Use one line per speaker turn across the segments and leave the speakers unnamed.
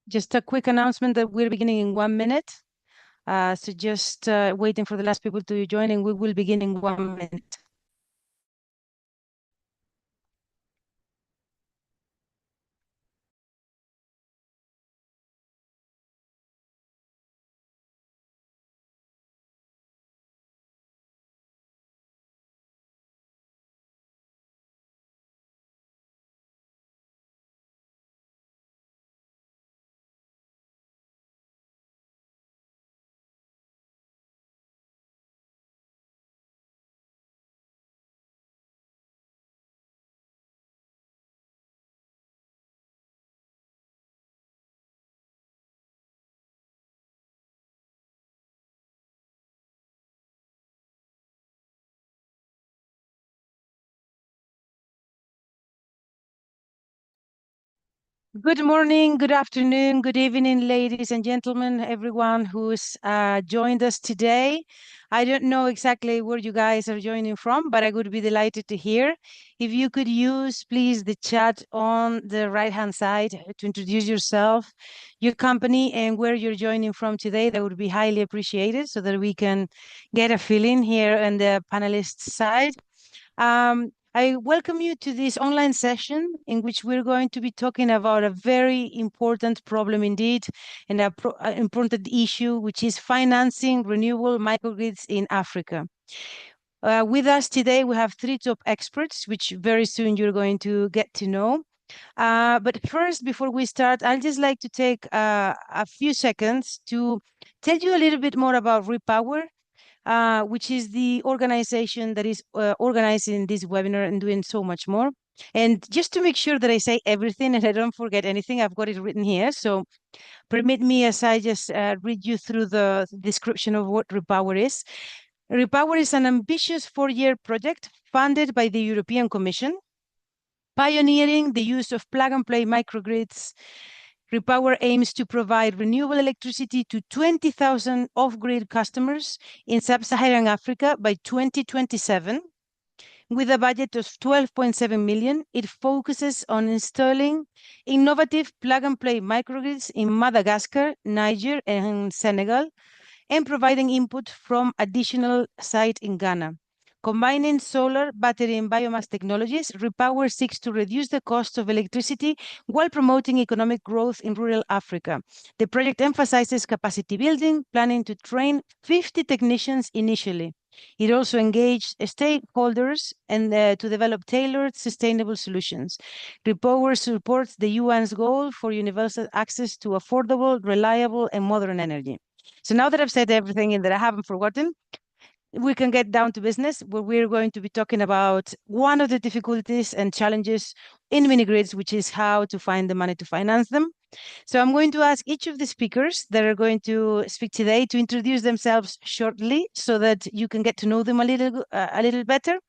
Just a quick announcement that we're beginning in 1 minute. So just waiting for the last people to join, and we will begin in 1 minute. Good morning, good afternoon, good evening, ladies and gentlemen, everyone who's joined us today. I don't know exactly where you guys are joining from, but I would be delighted to hear. If you could use, please, the chat on the right-hand side to introduce yourself, your company, and where you're joining from today, that would be highly appreciated so that we can get a feeling here on the panelist side. I welcome you to this online session in which we're going to be talking about a very important problem indeed, and an important issue, which is financing renewable microgrids in Africa. With us today, we have three top experts, which very soon you're going to get to know. But first, before we start, I'd just like to take a few seconds to tell you a little bit more about Repower, which is the organization that is organizing this webinar and doing so much more. And just to make sure that I say everything and I don't forget anything, I've got it written here. So permit me as I just read you through the description of what Repower is. Repower is an ambitious 4-year project funded by the European Commission, pioneering the use of plug-and-play microgrids. Repower aims to provide renewable electricity to 20,000 off-grid customers in sub-Saharan Africa by 2027. With a budget of 12.7 million, it focuses on installing innovative plug-and-play microgrids in Madagascar, Niger, and Senegal, and providing input from additional site in Ghana. Combining solar, battery, and biomass technologies, Repower seeks to reduce the cost of electricity while promoting economic growth in rural Africa. The project emphasizes capacity building, planning to train 50 technicians initially. It also engaged stakeholders and to develop tailored, sustainable solutions. Repower supports the UN's goal for universal access to affordable, reliable, and modern energy. So now that I've said everything and that I haven't forgotten, we can get down to business, where we're going to be talking about one of the difficulties and challenges in mini grids, which is how to find the money to finance them. So I'm going to ask each of the speakers that are going to speak today to introduce themselves shortly so that you can get to know them a little better.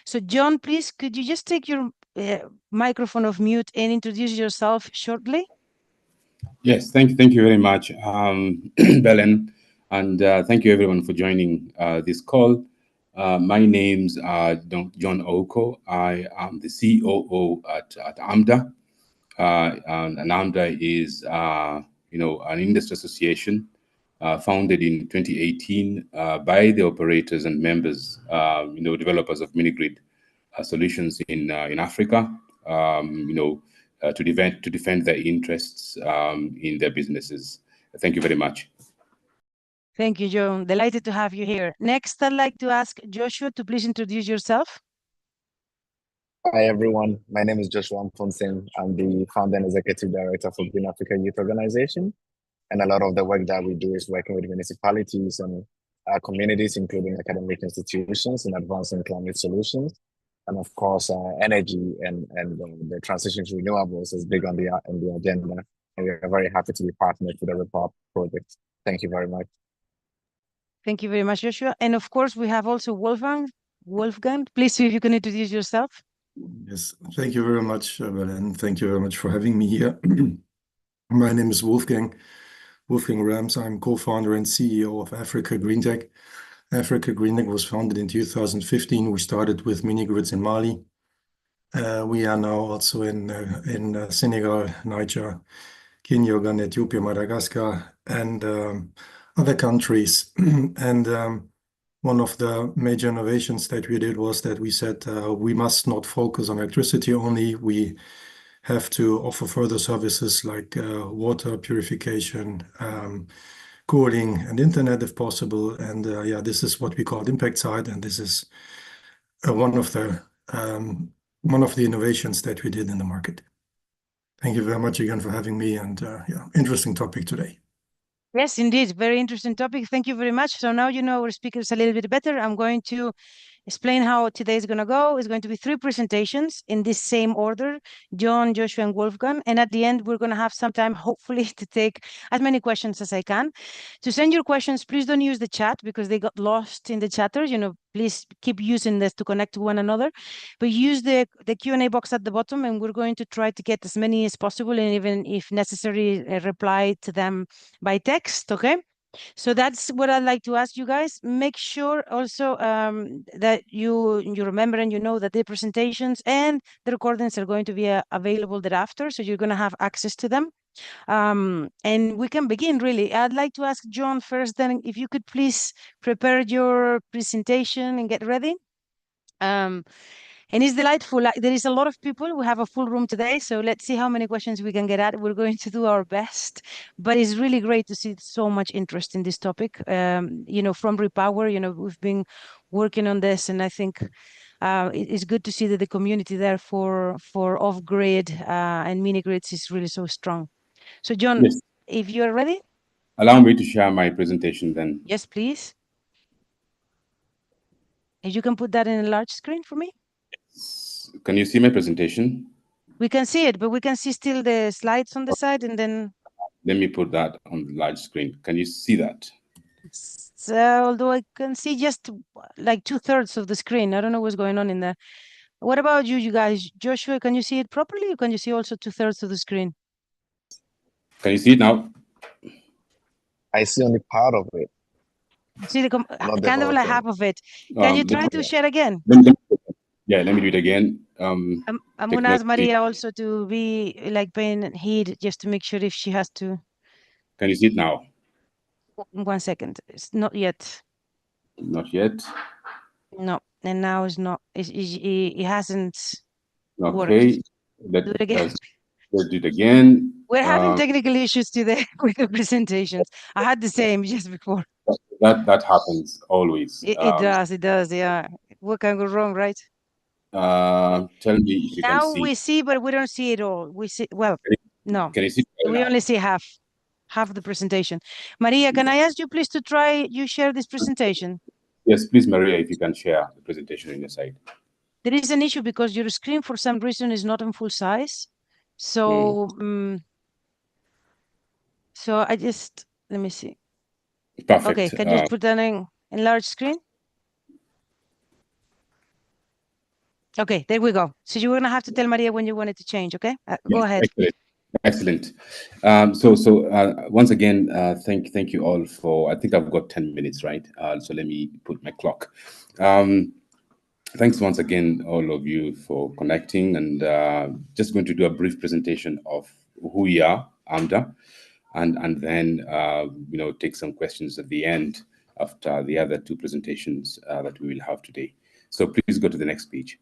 So John, please, could you just take your microphone off mute and introduce yourself shortly?
Yes, thank you very much, Belen, and thank you everyone for joining this call. My name's John Oko. I am the COO at AMDA, and AMDA is an industry association founded in 2018 by the operators and members, developers of mini-grid solutions in Africa. To defend their interests in their businesses. Thank you very much.
Thank you, John. Delighted to have you here. Next, I'd like to ask Joshua to please introduce yourself.
Hi, everyone. My name is Joshua Mponsen. I'm the founder and executive director for Green Africa Youth Organization. And a lot of the work that we do is working with municipalities and communities, including academic institutions, in advancing climate solutions. And of course, energy and the transition to renewables is big on the agenda. And we are very happy to be partnered with the Repower project. Thank you very much.
Thank you very much, Joshua. And of course, we have also Wolfgang. Wolfgang, please see if you can introduce yourself.
Yes, thank you very much, Belen. Thank you very much for having me here. My name is Wolfgang Rams. I'm co-founder and CEO of Africa Green Tech. Africa Green Tech was founded in 2015. We started with mini grids in Mali. We are now also in Senegal, Niger, Kenya, Uganda, Ethiopia, Madagascar, and other countries. And one of the major innovations that we did was that we said we must not focus on electricity only. We have to offer further services like water purification, cooling, and internet if possible. And yeah, this is what we call impact side, and this is one of the innovations that we did in the market. Thank you very much again for having me, and yeah, interesting topic today.
Yes, indeed. Very interesting topic. Thank you very much. So now you know our speakers a little bit better. I'm going to explain how today is going to go. It's going to be 3 presentations in this same order: John, Joshua, and Wolfgang. And at the end, we're going to have some time, hopefully, to take as many questions as I can. To send your questions, please don't use the chat because they got lost in the chatter. Please keep using this to connect to one another. But use the Q&A box at the bottom, and we're going to try to get as many as possible, and even if necessary, reply to them by text, okay? So that's what I'd like to ask you guys. Make sure also that you remember and you know that the presentations and the recordings are going to be available thereafter, so you're going to have access to them. And we can begin, really. I'd like to ask John first, then if you could please prepare your presentation and get ready. And it's delightful. There is a lot of people. We have a full room today, so let's see how many questions we can get at. We're going to do our best, but it's really great to see so much interest in this topic. From Repower, we've been working on this, and I think it's good to see that the community there for off-grid and mini-grids is really so strong. So, John,
Yes.
if you're ready.
Allow me to share my presentation then.
Yes, please. If you can put that in a large screen for me.
Can you see my presentation?
We can see it, but we can see still the slides on the side, and then...
Let me put that on the large screen. Can you see that?
So, although I can see just like 2/3 of the screen. I don't know what's going on in there. What about you guys? Joshua, can you see it properly, or can you see also 2/3 of the screen?
Can you see it now?
I see only part of it.
See
Not the
kind of
whole
like
thing.
half of it. Can you try to share again?
Let me do it again.
I'm going to ask Maria also to be like paying heed just to make sure if she has to.
Can you see it now?
1 second. It's not yet.
Not yet.
No, and now it's not. It hasn't worked.
Okay.
Do it again.
Let's do it again.
We're having technical issues today with the presentations. I had the same just before.
That happens always.
It does, yeah. What can go wrong, right?
Tell me if you can see.
Now we see, but we don't see it all. We see, well, no.
Can you see?
We only see half the presentation. Maria, can I ask you please to try, you share this presentation?
Yes, please, Maria, if you can share the presentation on your side.
There is an issue because your screen for some reason is not in full size. So, so I just, let me see.
Perfect.
Okay, can you put that in large screen? Okay, there we go. So you're going to have to tell Maria when you want it to change, okay? Go ahead.
Excellent. So once again, thank you all for, I think I've got 10 minutes, right? So let me put my clock. Thanks once again, all of you, for connecting, and just going to do a brief presentation of who we are, AMDA, and then take some questions at the end after the other 2 presentations that we will have today. So please go to the next page.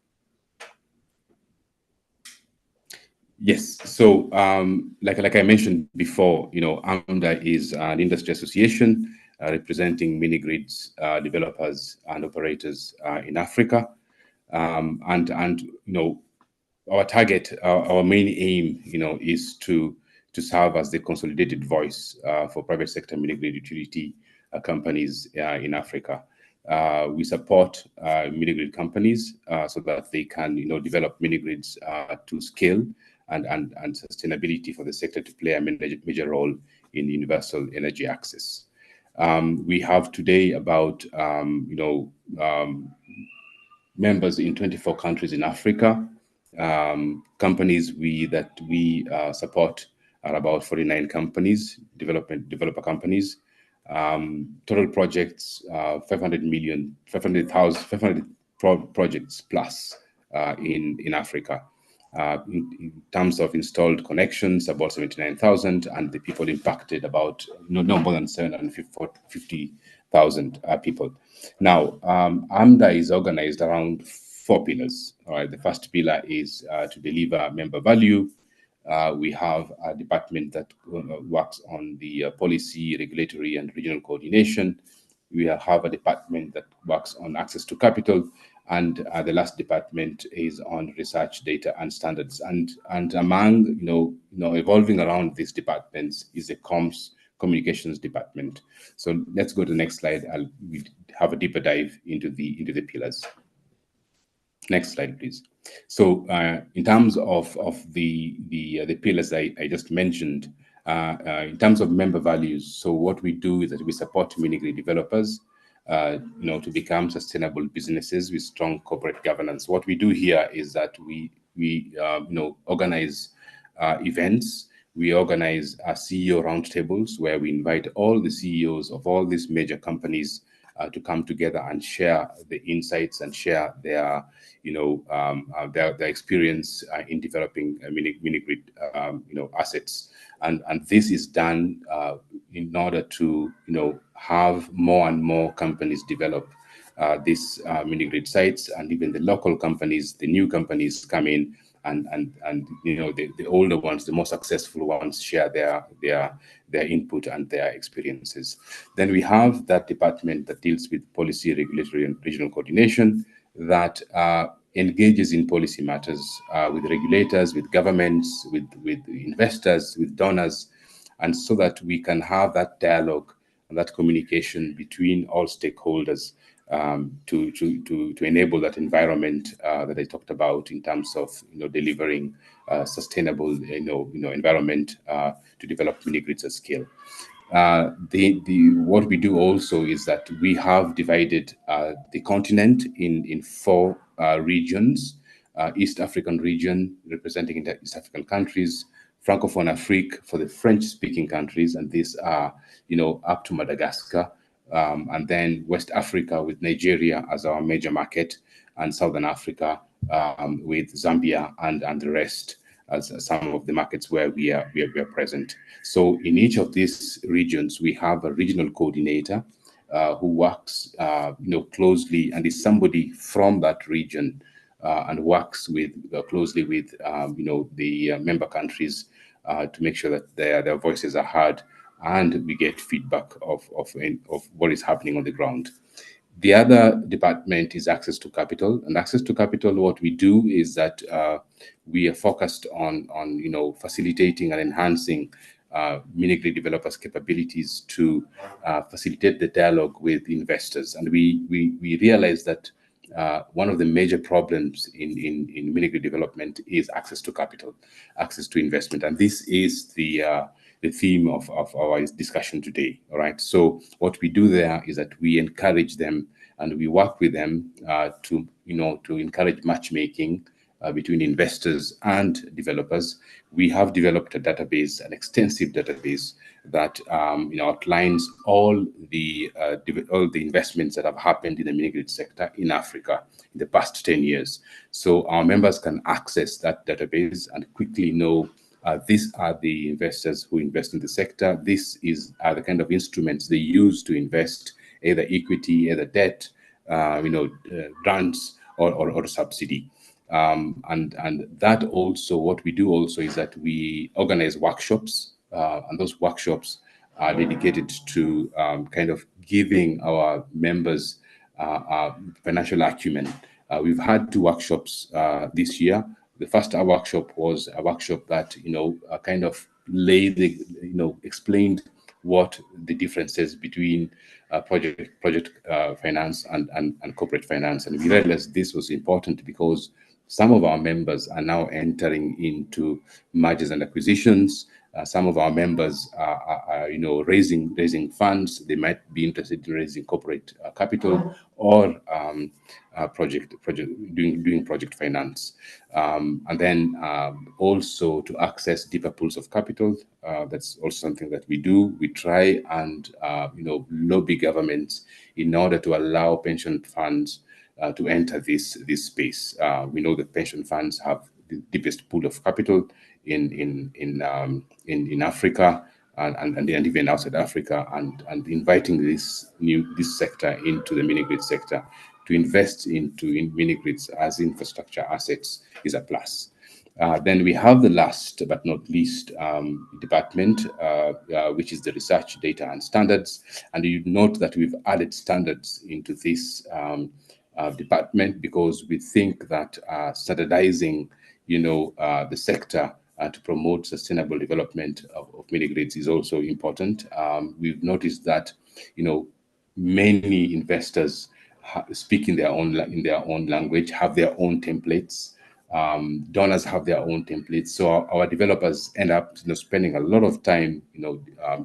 Yes. So like I mentioned before, AMDA is an industry association representing mini grids developers and operators in Africa. And our target, our main aim, is to serve as the consolidated voice for private sector mini grid utility companies in Africa. We support mini grid companies so that they can, develop mini grids to scale and sustainability for the sector to play a major role in universal energy access. We have today about members in 24 countries in Africa. Companies that we support are about 49 companies, developer companies. Total projects, 500 projects plus in Africa. in terms of installed connections, about 79,000, and the people impacted about no more than 750,000 people. Now, AMDA is organized around 4 pillars. All right, the first pillar is to deliver member value. We have a department that works on the policy, regulatory, and regional coordination. We have a department that works on access to capital, and the last department is on research, data, and standards. And among evolving around these departments is the communications department. So let's go to the next slide. We have a deeper dive into the pillars. Next slide, please. So in terms of the pillars I just mentioned, in terms of member values, so what we do is that we support mini-grid developers to become sustainable businesses with strong corporate governance. What we do here is that we organize events. We organize CEO roundtables where we invite all the CEOs of all these major companies to come together and share the insights and share their their experience in developing mini-grid assets. And this is done in order to have more and more companies develop these mini-grid sites, and even the local companies, the new companies come in, and the older ones, the more successful ones, share their input and their experiences. Then we have that department that deals with policy, regulatory, and regional coordination that engages in policy matters with regulators, with governments, with investors, with donors, and so that we can have that dialogue and that communication between all stakeholders to enable that environment that I talked about in terms of delivering sustainable environment to develop mini grids at scale. What we do also is that we have divided the continent in 4 regions: East African region representing the East African countries, Francophone Afrique for the French-speaking countries, and these are up to Madagascar. And then West Africa with Nigeria as our major market, and Southern Africa with Zambia and the rest as some of the markets where we are present. So in each of these regions, we have a regional coordinator who works closely and is somebody from that region and works closely with the member countries to make sure that their voices are heard, and we get feedback of what is happening on the ground. The other department is access to capital. And access to capital, what we do is that we are focused on facilitating and enhancing mini-grid developers' capabilities to facilitate the dialogue with investors. And we realize that one of the major problems in mini-grid development is access to capital, access to investment. And this is the theme of our discussion today. All right. So what we do there is that we encourage them and we work with them to encourage matchmaking between investors and developers. We have developed a database, an extensive database that outlines all the investments that have happened in the mini-grid sector in Africa in the past 10 years. So our members can access that database and quickly know these are the investors who invest in the sector. This are the kind of instruments they use to invest, either equity, either debt, grants or subsidy. And that also, what we do also is that we organize workshops, and those workshops are dedicated to kind of giving our members financial acumen. We've had 2 workshops this year. The first workshop was a workshop that kind of explained what the differences between project finance and corporate finance, and we realized this was important because some of our members are now entering into mergers and acquisitions. Some of our members are raising funds. They might be interested in raising corporate capital or doing project finance, and then also to access deeper pools of capital. That's also something that we do. We try and lobby governments in order to allow pension funds to enter this space. We know that pension funds have deepest pool of capital in Africa and even outside Africa, and inviting this sector into the mini grid sector to invest in mini grids as infrastructure assets is a plus. Then we have the last but not least department, which is the research, data, and standards. And you note that we've added standards into this department because we think that standardizing, the sector to promote sustainable development of mini grids is also important. We've noticed that, many investors speak in their own language, have their own templates. Donors have their own templates, so our developers end up spending a lot of time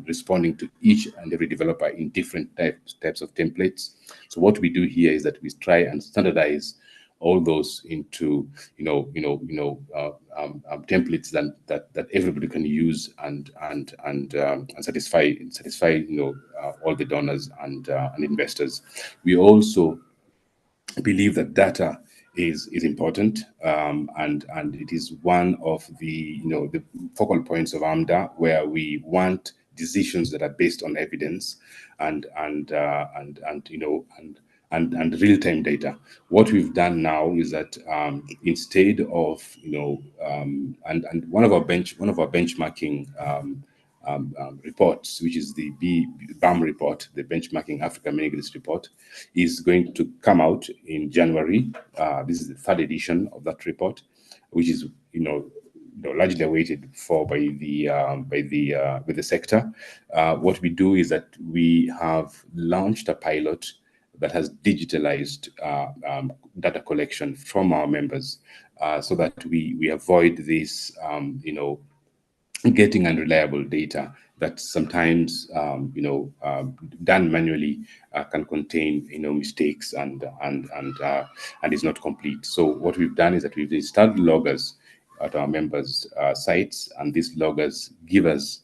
responding to each and every developer in different types of templates. So what we do here is that we try and standardize all those into templates that everybody can use and satisfy all the donors and investors. We also believe that data is important, and it is one of the the focal points of AMDA, where we want decisions that are based on evidence and real-time data. What we've done now is that instead of and one of our benchmarking reports, which is the BAM report, the Benchmarking Africa Mini Grids report, is going to come out in January. This is the third edition of that report, which is largely awaited for by the sector. What we do is that we have launched a pilot that has digitalized data collection from our members, so that we avoid this getting unreliable data that sometimes done manually can contain mistakes and is not complete. So what we've done is that we've installed loggers at our members' sites, and these loggers give us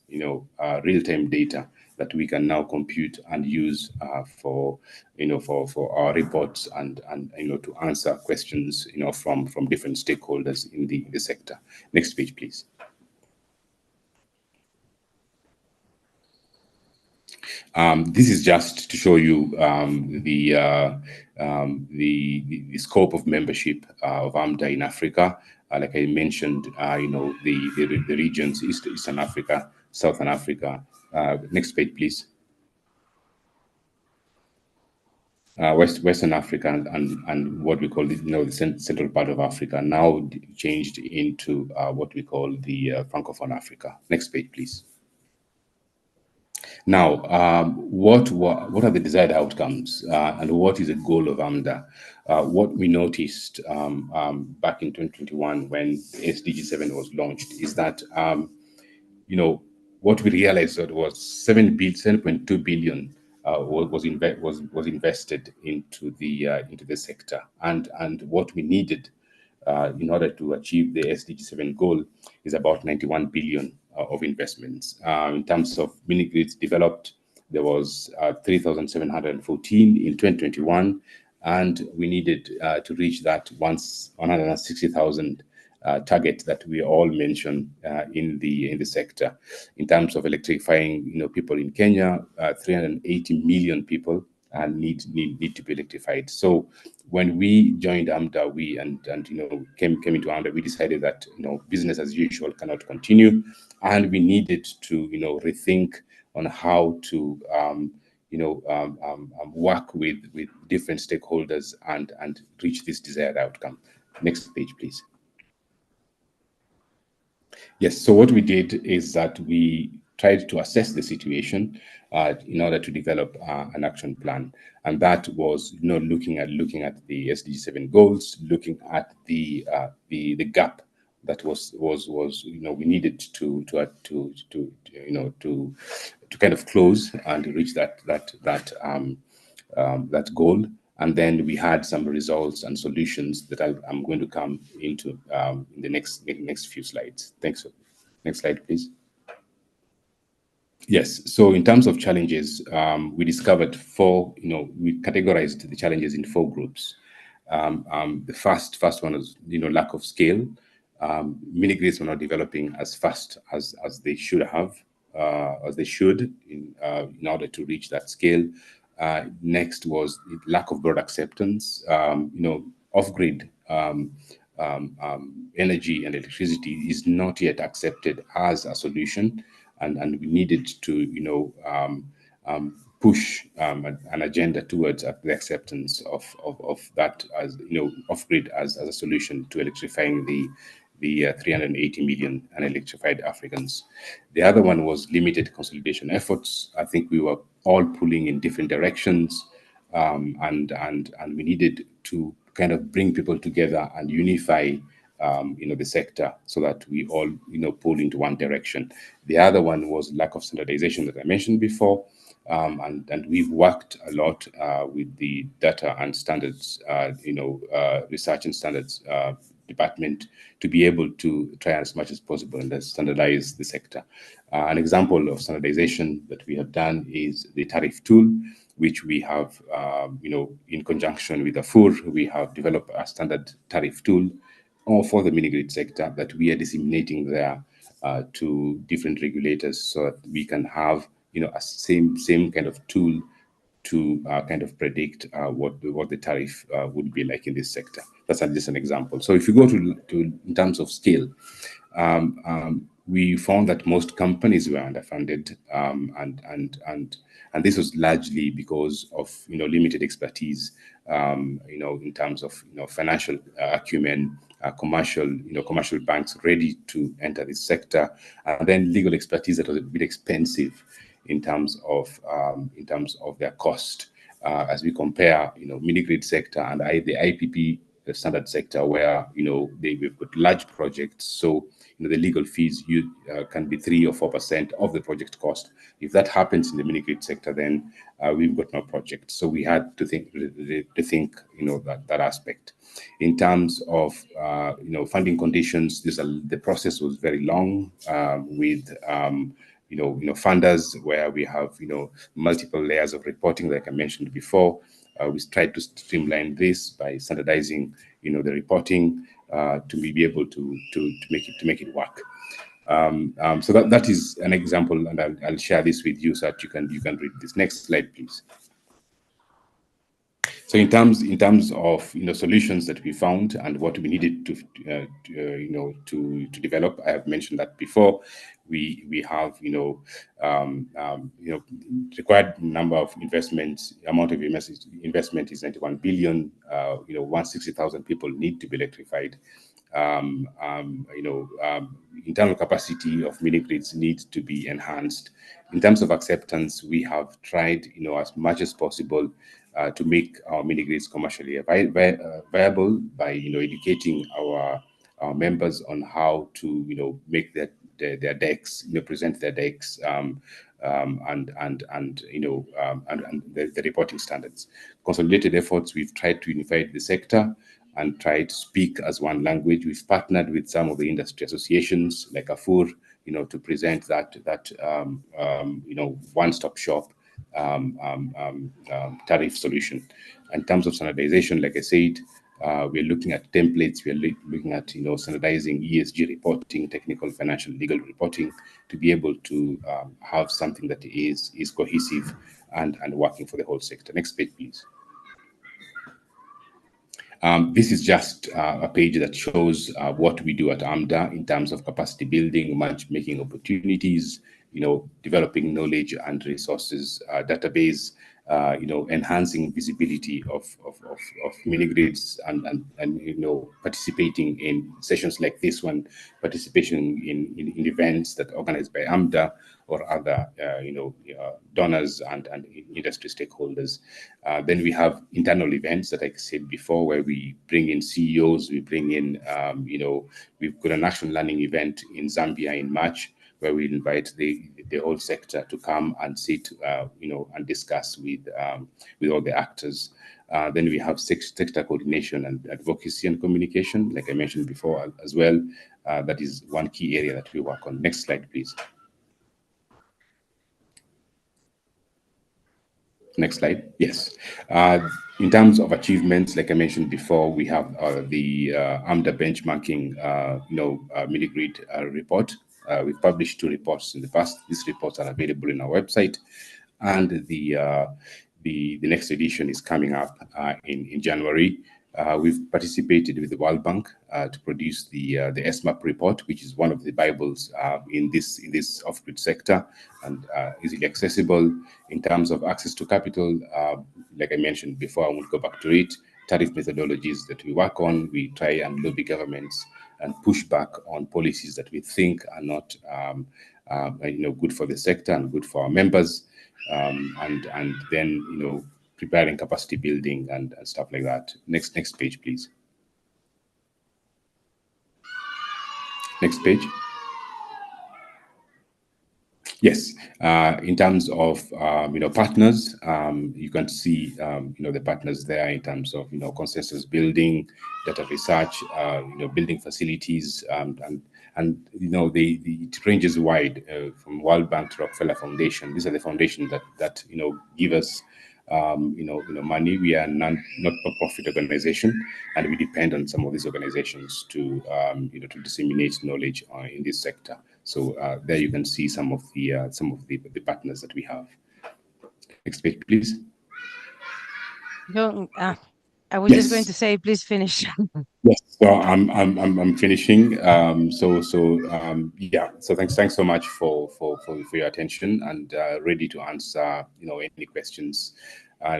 real-time data that we can now compute and use for our reports and to answer questions from different stakeholders in the sector. Next page, please. This is just to show you the scope of membership of AMDA in Africa. Like I mentioned, the regions, Eastern Africa, Southern Africa. Next page, please. Western Africa and what we call the central part of Africa, now changed into what we call the Francophone Africa. Next page, please. Now, what are the desired outcomes and what is the goal of AMDA? What we noticed back in 2021 when SDG 7 was launched is that what we realized that was 7.2 billion was invested into the sector, and what we needed in order to achieve the SDG 7 goal is about 91 billion of investments. In terms of mini grids developed, there was 3,714 in 2021, and we needed to reach that 160,000 target that we all mentioned in the sector. In terms of electrifying, people in Kenya, 380 million people need to be electrified. So when we joined AMDA, we came into AMDA, we decided that business as usual cannot continue, and we needed to rethink on how to work with different stakeholders and reach this desired outcome. Next page, please. Yes, so what we did is that we tried to assess the situation in order to develop an action plan, and that was looking at the SDG 7 goals, looking at the gap that was we needed to kind of close and reach that goal. And then we had some results and solutions that I'm going to come into in the next few slides. Thanks. Next slide, please. Yes. So in terms of challenges, we discovered we categorized the challenges in 4 groups. The first one is lack of scale. Mini grids were not developing as fast as they should have, in order to reach that scale. Next was the lack of broad acceptance. Off-grid energy and electricity is not yet accepted as a solution, and we needed to, push an agenda towards the acceptance of that, as off-grid as a solution to electrifying the 380 million unelectrified Africans. The other one was limited consolidation efforts. I think we were all pulling in different directions, and we needed to kind of bring people together and unify the sector, so that we all pull into one direction. The other one was lack of standardization that I mentioned before. And we've worked a lot with the data and standards, research and standards department, to be able to try as much as possible and standardize the sector. An example of standardization that we have done is the tariff tool, which we have, in conjunction with AFUR, we have developed a standard tariff tool for the mini-grid sector that we are disseminating there to different regulators, so that we can have a same kind of tool to kind of predict what the tariff would be like in this sector. That's just an example. So if you go to in terms of scale, we found that most companies were underfunded, and this was largely because of limited expertise, in terms of financial acumen, commercial banks ready to enter this sector, and then legal expertise that was a bit expensive in terms of their cost, as we compare mini grid sector and the IPP, the standard sector, where we've got large projects. So the legal fees can be 3 or 4% of the project cost. If that happens in the mini grid sector, then we've got no project. So we had to think that aspect. In terms of funding conditions, the process was very long, with funders, where we have multiple layers of reporting, like I mentioned before. We tried to streamline this by standardizing the reporting, to be able to make it work. So that is an example, and I'll share this with you so that you can read this. Next slide, please. So in terms of solutions that we found and what we needed to develop, I have mentioned that before. We have required number of investments. Amount of investment is 91 billion. 160,000 people need to be electrified. Internal capacity of mini grids needs to be enhanced. In terms of acceptance, we have tried as much as possible to make our mini grids commercially viable by educating our members on how to make their decks, present their decks, and the reporting standards. Consolidated efforts, we've tried to unify the sector and try to speak as one language. We've partnered with some of the industry associations like AFUR, to present that one-stop shop tariff solution. In terms of standardization, like I said, we're looking at templates. We're looking at standardizing ESG reporting, technical, financial, legal reporting, to be able to have something that is cohesive and working for the whole sector. Next page, please. This is just a page that shows what we do at AMDA in terms of capacity building, matchmaking opportunities, developing knowledge and resources database, enhancing visibility of mini grids, and participating in sessions like this one, participation in events that are organized by AMDA or other donors and industry stakeholders. Then we have internal events that I said before, where we bring in CEOs, we bring in we've got a national learning event in Zambia in March, where we invite the whole sector to come and sit, and discuss with all the actors. Then we have sector coordination and advocacy and communication, like I mentioned before as well. That is one key area that we work on. Next slide, please. Next slide. Yes. In terms of achievements, like I mentioned before, we have the AMDA benchmarking, mini-grid report. We've published 2 reports in the past. These reports are available in our website, and the next edition is coming up in January. We've participated with the World Bank to produce the SMAP report, which is one of the Bibles in this off-grid sector, and easily accessible in terms of access to capital. Like I mentioned before, I won't go back to it. Tariff methodologies that we work on, we try and lobby governments and push back on policies that we think are not good for the sector and good for our members, and then preparing capacity building and stuff like that. Next page, please. Next page. Yes, in terms of partners, you can see the partners there in terms of consensus building, data research, building facilities, and it ranges wide from World Bank to Rockefeller Foundation. These are the foundations that give us money. We are not-for-profit organization, and we depend on some of these organizations to disseminate knowledge in this sector. So there you can see some of the partners that we have. Next page, please.
I was just going to say, please finish.
Yes, so I'm finishing. So thanks so much for your attention, and ready to answer any questions.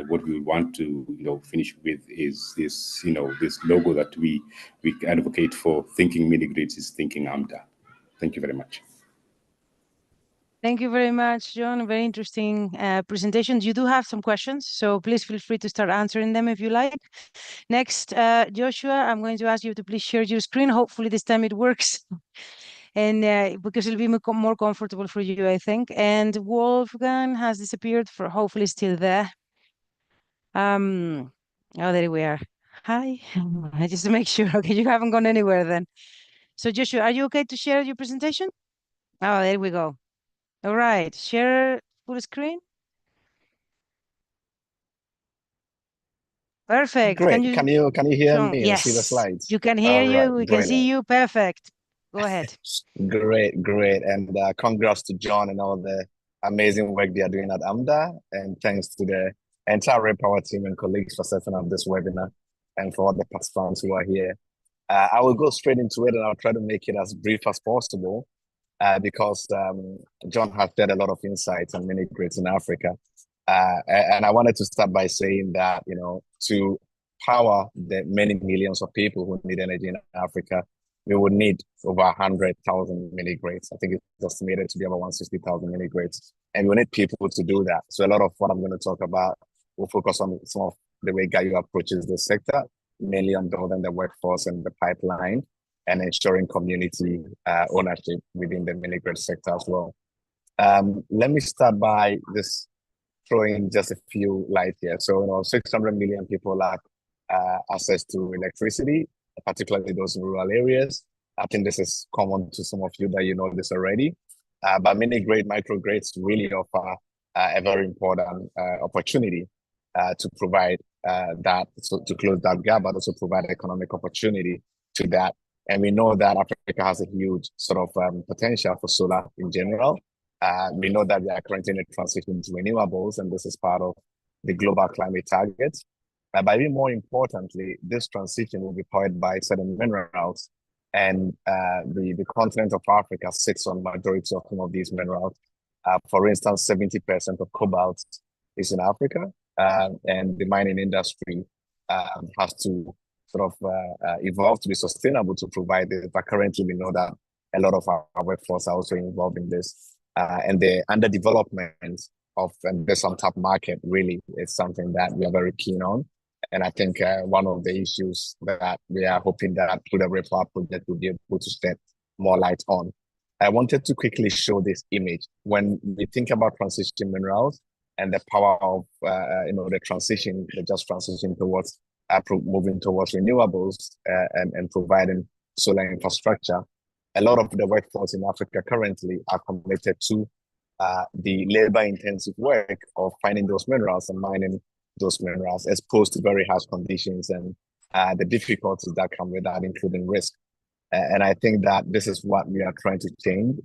What we want to finish with is this this logo that we advocate for. Thinking mini-grids is thinking AMDA. Thank you very much.
Thank you very much, John. Very interesting presentations. You do have some questions, so please feel free to start answering them if you like. Next, Joshua, I'm going to ask you to please share your screen. Hopefully this time it works, and because it'll be more comfortable for you, I think. And Wolfgang has disappeared, for hopefully still there. Oh, there we are. Hi. Just to make sure. Okay, you haven't gone anywhere then. So Joshua, are you okay to share your presentation? Oh, there we go. All right, share full screen. Perfect.
Great. Can you hear me and see the
Yes,
slides?
you can hear
All right,
you. We can
brilliant.
see you. Perfect. Go ahead.
Great. And congrats to John and all the amazing work they are doing at AMDA. And thanks to the entire Repower team and colleagues for setting up this webinar, and for all the participants who are here. I will go straight into it, and I'll try to make it as brief as possible because John has shared a lot of insights on mini-grids in Africa. And I wanted to start by saying that, to power the many millions of people who need energy in Africa, we would need over 100,000 mini-grids. I think it's estimated to be about 160,000 mini-grids. And we need people to do that. So a lot of what I'm going to talk about will focus on some of the way GAIU approaches the sector, mainly on building the workforce and the pipeline, and ensuring community ownership within the mini-grid sector as well. Let me start by this throwing just a few light here. So, 600 million people lack access to electricity, particularly those in rural areas. I think this is common to some of you that you know this already. But mini-grid, microgrids really offer a very important opportunity to provide that, so to close that gap, but also provide economic opportunity to that. And we know that Africa has a huge sort of potential for solar in general. We know that we are currently in a transition to renewables, and this is part of the global climate targets. But even more importantly, this transition will be powered by certain minerals, and the continent of Africa sits on majority of some of these minerals. For instance, 70% of cobalt is in Africa, and the mining industry has to sort of evolve to be sustainable to provide this. But currently, we know that a lot of our workforce are also involved in this. And the underdevelopment of this untapped market really is something that we are very keen on. And I think one of the issues that we are hoping that through the Repower project we'll be able to shed more light on. I wanted to quickly show this image. When we think about transition minerals and the power of the transition, the just transition towards moving towards renewables and providing solar infrastructure, a lot of the workforce in Africa currently are committed to the labor-intensive work of finding those minerals and mining those minerals, exposed to very harsh conditions and the difficulties that come with that, including risk. And I think that this is what we are trying to change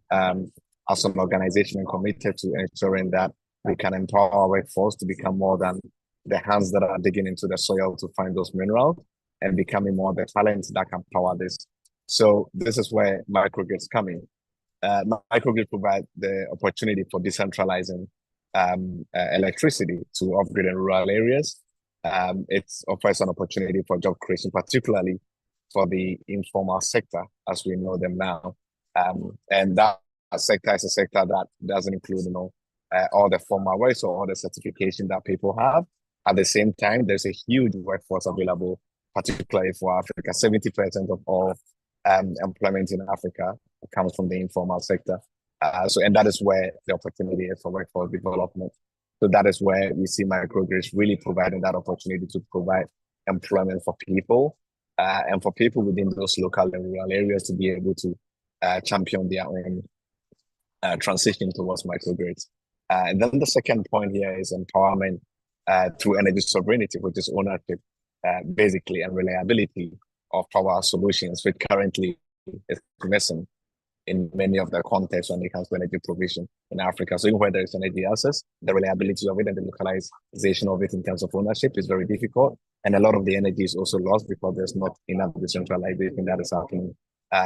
as an organization, and committed to ensuring that we can empower our workforce to become more than the hands that are digging into the soil to find those minerals, and becoming more the talents that can power this. So this is where microgrids come in. Microgrids provide the opportunity for decentralizing electricity to off-grid in rural areas. It offers an opportunity for job creation, particularly for the informal sector, as we know them now. And that sector is a sector that doesn't include, all the formal work or all the certification that people have. At the same time, there's a huge workforce available, particularly for Africa. 70% of all employment in Africa comes from the informal sector. And that is where the opportunity is for workforce development. So that is where we see microgrids really providing that opportunity to provide employment for people, and for people within those local and rural areas to be able to champion their own transition towards microgrids. And then the second point here is empowerment through energy sovereignty, which is ownership, basically, and reliability of power solutions, which currently is missing in many of the contexts when it comes to energy provision in Africa. So even where there is energy access, the reliability of it and the localization of it in terms of ownership is very difficult. And a lot of the energy is also lost because there's not enough decentralization that is happening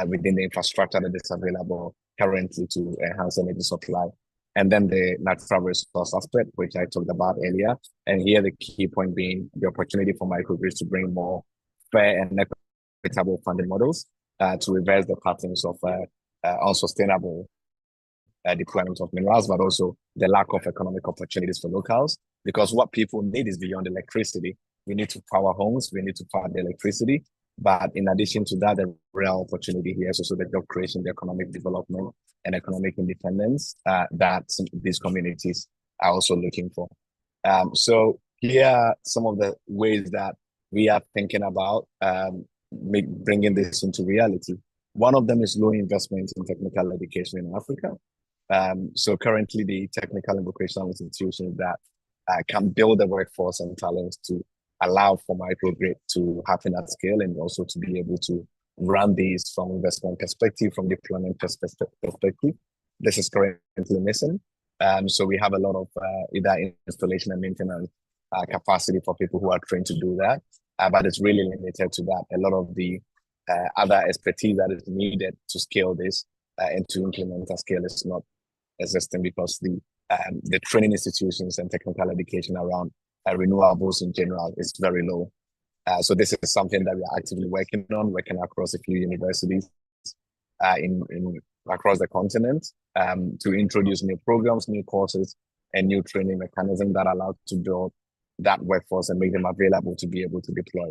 within the infrastructure that is available currently to enhance energy supply. And then the natural resource aspect, which I talked about earlier. And here the key point being the opportunity for microgrids to bring more fair and equitable funding models to reverse the patterns of unsustainable deployment of minerals, but also the lack of economic opportunities for locals. Because what people need is beyond electricity. We need to power homes, we need to power the electricity. But in addition to that, the real opportunity here is also the job creation, the economic development, and economic independence that these communities are also looking for. So here are some of the ways that we are thinking about bringing this into reality. One of them is low investment in technical education in Africa. So currently the technical and vocational institutions that can build the workforce and talents to allow for microgrid to happen at scale, and also to be able to run these from investment perspective, from deployment perspective. This is currently missing. So we have a lot of either installation and maintenance capacity for people who are trained to do that, but it's really limited to that. A lot of the other expertise that is needed to scale this and to implement a scale is not existing, because the training institutions and technical education around renewables in general is very low. So this is something that we are actively working on, working across a few universities across the continent to introduce new programs, new courses, and new training mechanisms that allow to build that workforce and make them available to be able to deploy.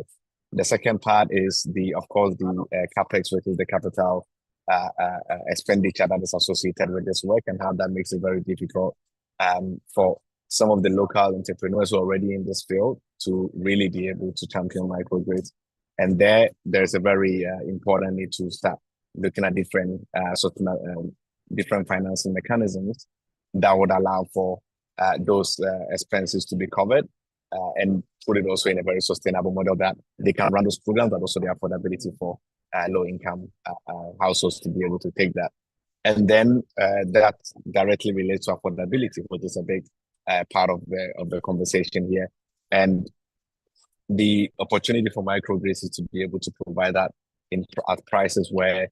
The second part is of course, the CapEx, which is the capital expenditure that is associated with this work, and how that makes it very difficult for some of the local entrepreneurs who are already in this field to really be able to champion microgrids. And there's a very important need to start looking at different different financing mechanisms that would allow for those expenses to be covered, and put it also in a very sustainable model that they can run those programs, but also the affordability for low-income households to be able to take that. And then that directly relates to affordability, which is a big part of the conversation here. And the opportunity for microgrids is to be able to provide that at prices where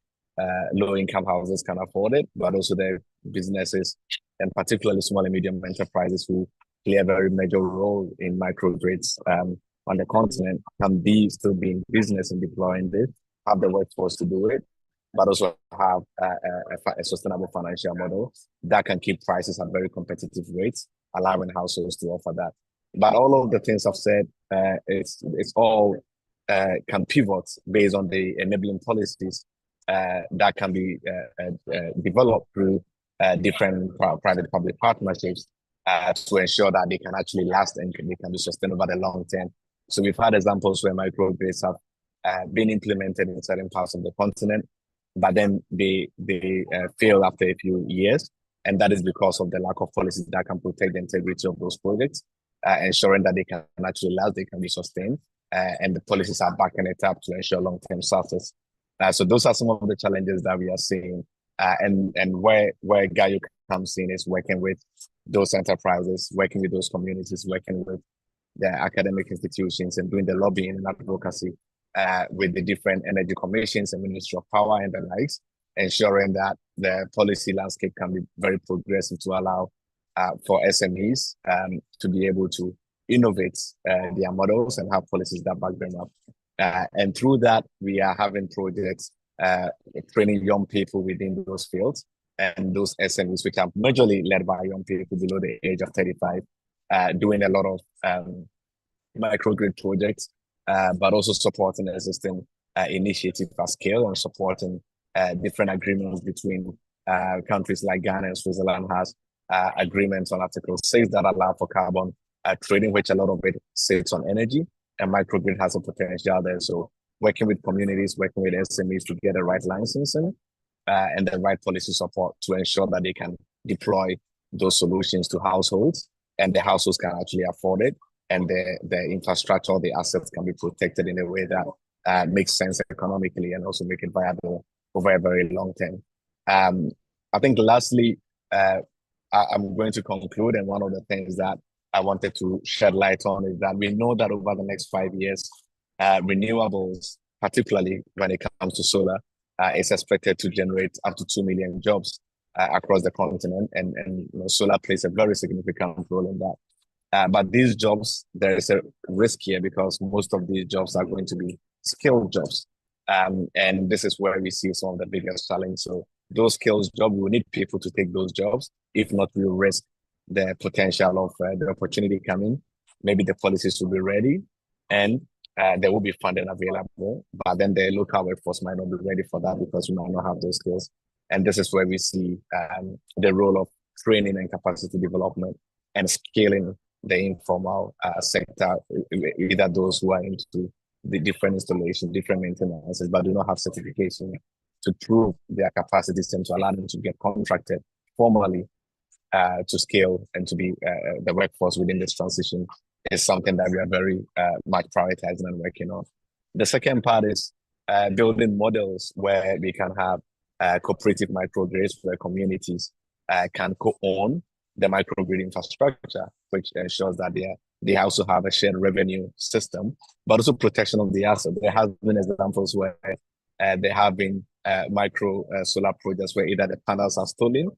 low-income houses can afford it, but also the businesses, and particularly small and medium enterprises who play a very major role in microgrids on the continent, can still be in business and deploying this, have the workforce to do it, but also have a sustainable financial model that can keep prices at very competitive rates, allowing households to offer that. But all of the things I've said, it's all can pivot based on the enabling policies that can be developed through different private-public partnerships to ensure that they can actually last and they can be sustained over the long term. So we've had examples where microgrids have been implemented in certain parts of the continent, but then they fail after a few years. And that is because of the lack of policies that can protect the integrity of those projects, ensuring that they can actually last, they can be sustained, and the policies are backing it up to ensure long-term success. So those are some of the challenges that we are seeing, and where Gaio comes in is working with those enterprises, working with those communities, working with the academic institutions, and doing the lobbying and advocacy with the different energy commissions and Ministry of Power and the likes, ensuring that the policy landscape can be very progressive to allow for SMEs to be able to innovate their models and have policies that back them up. And through that, we are having projects training young people within those fields and those SMEs, which are majorly led by young people below the age of 35, doing a lot of microgrid projects, but also supporting existing initiatives at scale and supporting different agreements between countries like Ghana and Switzerland has agreements on Article 6 that allow for carbon trading, which a lot of it sits on energy, and microgrid has a potential there. So working with communities, working with SMEs to get the right licensing and the right policy support to ensure that they can deploy those solutions to households, and the households can actually afford it, and the infrastructure, the assets can be protected in a way that makes sense economically and also make it viable over a very long term. I think lastly, I'm going to conclude, and one of the things that I wanted to shed light on is that we know that over the next 5 years, renewables, particularly when it comes to solar, is expected to generate up to 2 million jobs across the continent, and solar plays a very significant role in that. But these jobs, there is a risk here because most of these jobs are going to be skilled jobs. And this is where we see some of the biggest challenge. So those skills jobs, we need people to take those jobs. If not, we'll risk the potential of the opportunity coming. Maybe the policies will be ready and there will be funding available, but then the local workforce might not be ready for that because we might not have those skills. And this is where we see the role of training and capacity development and scaling the informal sector, either those who are into the different installations, different maintenances, but do not have certification to prove their capacities and to allow them to get contracted formally to scale and to be the workforce within this transition is something that we are very much prioritizing and working on. The second part is building models where we can have cooperative microgrids where communities can co-own the microgrid infrastructure, which ensures that they also have a shared revenue system, but also protection of the asset. There have been examples where there have been micro solar projects where either the panels are stolen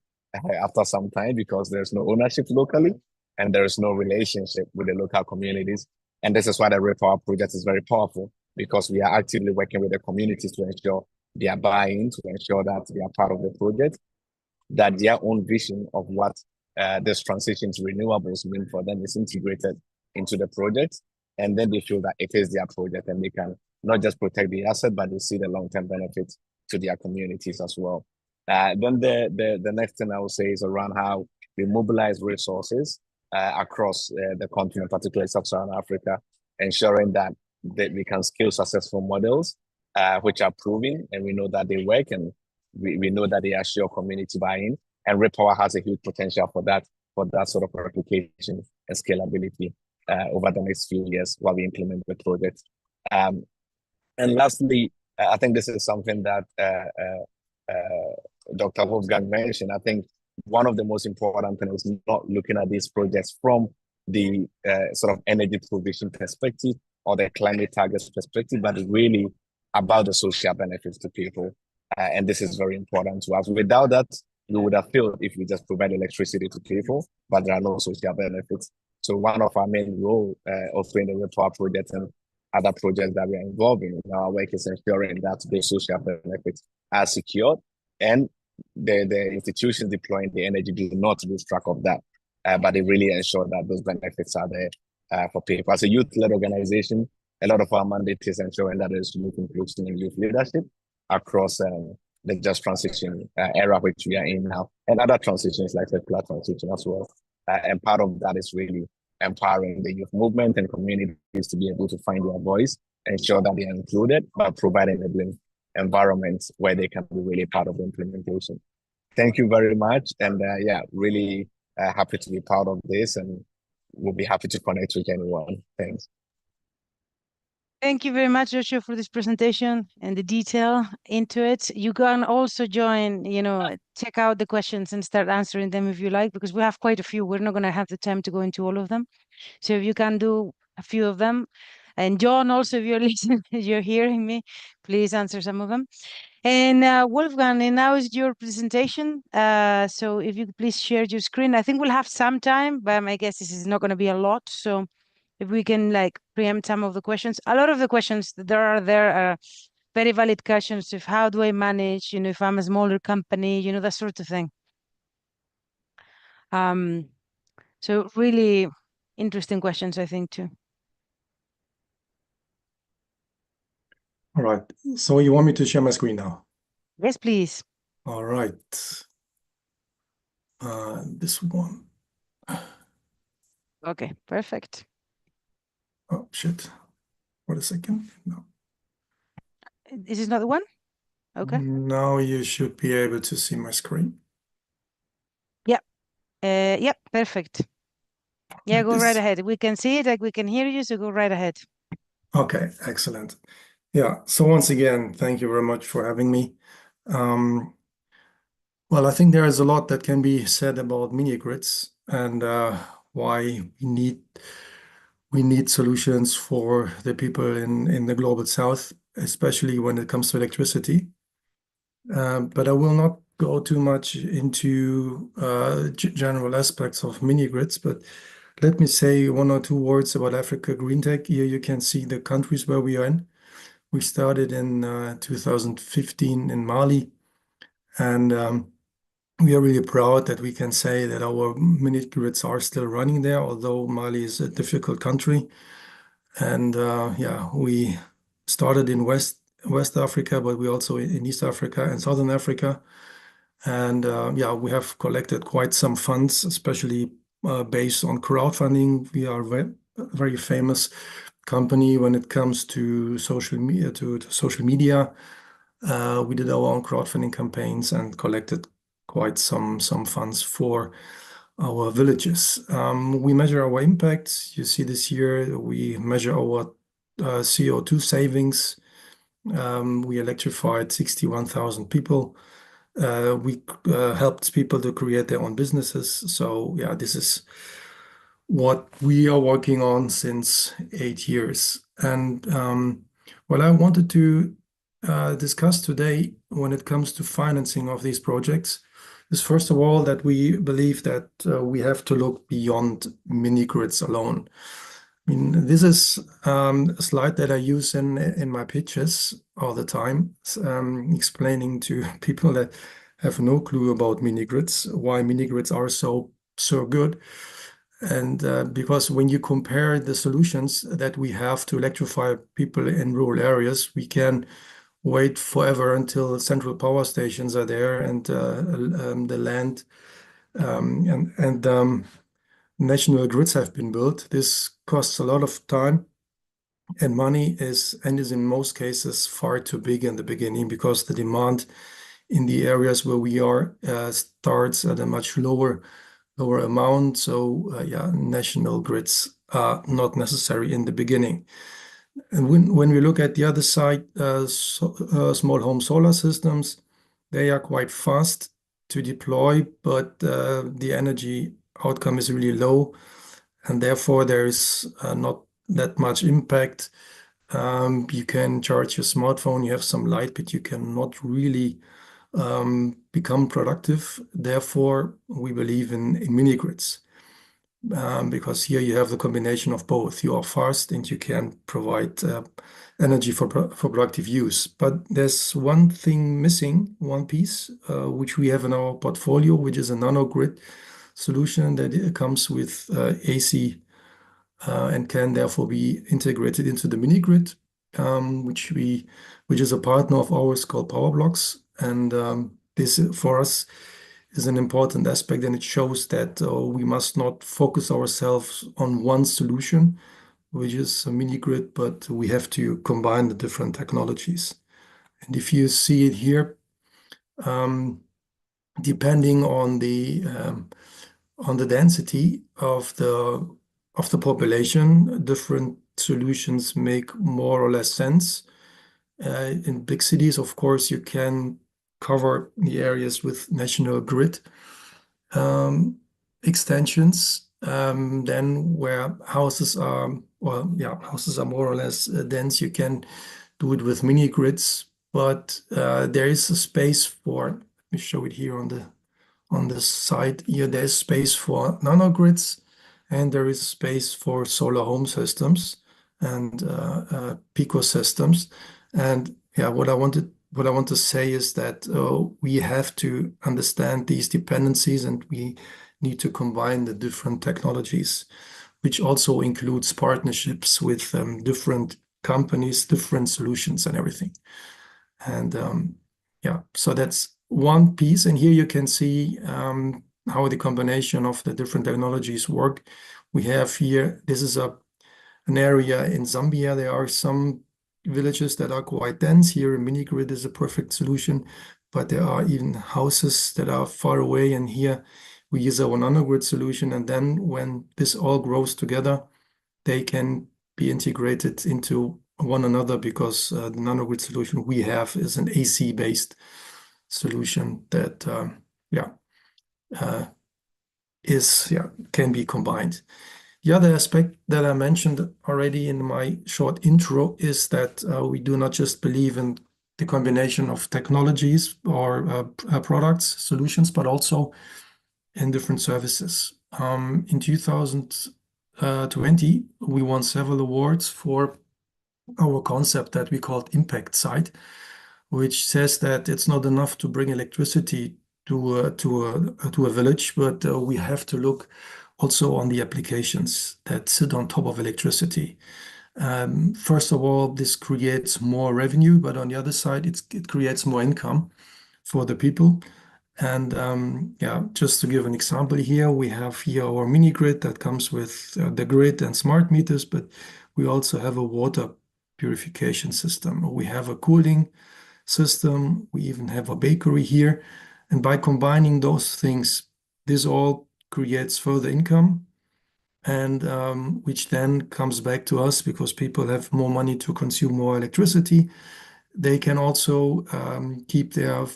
after some time because there's no ownership locally and there is no relationship with the local communities. And this is why the Repower project is very powerful, because we are actively working with the communities to ensure they are buying, to ensure that they are part of the project, that their own vision of what this transition to renewables mean for them is integrated into the project. And then they feel that it is their project and they can not just protect the asset, but they see the long-term benefits to their communities as well. Then the next thing I would say is around how we mobilize resources across the continent, particularly Sub-Saharan Africa, ensuring that we can scale successful models, which are proven, and we know that they work, and we know that they assure community buy-in. And Repower has a huge potential for that sort of replication and scalability over the next few years while we implement the project. And lastly, I think this is something that Dr. Wolfgang mentioned. I think one of the most important things is not looking at these projects from the sort of energy provision perspective or the climate targets perspective, but really about the social benefits to people. And this is very important to us. Without that, we would have failed if we just provide electricity to people, but there are no social benefits. So one of our main roles also in the Repower project and other projects that we are involved in our work is ensuring that the social benefits are secured and the institutions deploying the energy do not lose track of that, but they really ensure that those benefits are there for people. As a youth-led organization, a lot of our mandate is ensuring that there's youth inclusion and youth leadership across the just transition era which we are in now, and other transitions like circular transition as well. And part of that is really empowering the youth movement and communities to be able to find their voice, ensure that they are included, but provide enabling environments where they can be really part of the implementation. Thank you very much. And yeah, really happy to be part of this, and we'll be happy to connect with anyone. Thanks.
Thank you very much, Joshua, for this presentation and the detail into it. You can also join, check out the questions and start answering them if you like, because we have quite a few. We're not going to have the time to go into all of them. So if you can do a few of them, and John, also, if you're listening, you're hearing me, please answer some of them. And Wolfgang, and now is your presentation. So if you could please share your screen. I think we'll have some time, but my guess is it's not going to be a lot. So if we can like preempt some of the questions. A lot of the questions that there are very valid questions of how do I manage, if I'm a smaller company, that sort of thing. So really interesting questions, I think, too.
All right. So you want me to share my screen now?
Yes, please.
All right. This one.
Okay, perfect.
Oh, shit. Wait a second. No.
Is this not the one? Okay.
Now you should be able to see my screen.
Yep. Yep, perfect. Yeah, go right
This.
ahead. We can see it, like we can hear you, so go right ahead.
Okay, excellent. Yeah, so once again, thank you very much for having me. Well, I think there is a lot that can be said about mini grids and why we need solutions for the people in the global south, especially when it comes to electricity. But I will not go too much into general aspects of mini grids, but let me say one or two words about Africa Green Tech. Here you can see the countries where we are in. We started in 2015 in Mali, and we are really proud that we can say that our mini grids are still running there, although Mali is a difficult country. And yeah, we started in West Africa, but we also in East Africa and Southern Africa. And yeah, we have collected quite some funds, especially based on crowdfunding. We are a very famous company when it comes to social media. We did our own crowdfunding campaigns and collected quite some funds for our villages. We measure our impacts. You see this here, we measure our CO2 savings. We electrified 61,000 people. We helped people to create their own businesses. So yeah, this is what we are working on since 8 years. And what I wanted to discuss today when it comes to financing of these projects is, first of all, that we believe that we have to look beyond mini grids alone. I mean, this is a slide that I use in my pitches all the time, explaining to people that have no clue about mini grids, why mini grids are so good. And because when you compare the solutions that we have to electrify people in rural areas, we can wait forever until central power stations are there and the land and national grids have been built. This costs a lot of time and money is in most cases far too big in the beginning, because the demand in the areas where we are starts at a much lower amount. So yeah, national grids are not necessary in the beginning. And when we look at the other side, small home solar systems, they are quite fast to deploy, but the energy outcome is really low, and therefore there is not that much impact. You can charge your smartphone, you have some light, but you cannot really become productive. Therefore, we believe in mini grids. Because here you have the combination of both. You are fast and you can provide energy for productive use. But there's one thing missing, one piece, which we have in our portfolio, which is a nanogrid solution that comes with AC and can therefore be integrated into the mini grid, which is a partner of ours called PowerBlocks. And this for us is an important aspect, and it shows that we must not focus ourselves on one solution, which is a mini grid, but we have to combine the different technologies. And if you see it here, depending on the density of the population, different solutions make more or less sense. In big cities, of course, you can cover the areas with national grid extensions. Then where houses are, houses are more or less dense, you can do it with mini grids. But there is a space for, let me show it here on the side here, there's space for nanogrids, and there is space for solar home systems and pico systems. And yeah, what I want to say is that we have to understand these dependencies, and we need to combine the different technologies, which also includes partnerships with different companies, different solutions and everything. And so that's one piece. And here you can see how the combination of the different technologies work. We have here, this is an area in Zambia. There are some villages that are quite dense. Here, a mini grid is a perfect solution, but there are even houses that are far away. And here we use a nanogrid solution. And then when this all grows together, they can be integrated into one another, because the nanogrid solution we have is an AC-based solution that can be combined. The other aspect that I mentioned already in my short intro is that we do not just believe in the combination of technologies or products, solutions, but also in different services. In 2020, we won several awards for our concept that we called Impact Site, which says that it's not enough to bring electricity to a village, but we have to look also on the applications that sit on top of electricity. First of all, this creates more revenue, but on the other side, it creates more income for the people. And just to give an example here, we have here our mini grid that comes with the grid and smart meters, but we also have a water purification system. We have a cooling system. We even have a bakery here. And by combining those things, this all creates further income, and which then comes back to us because people have more money to consume more electricity. They can also keep their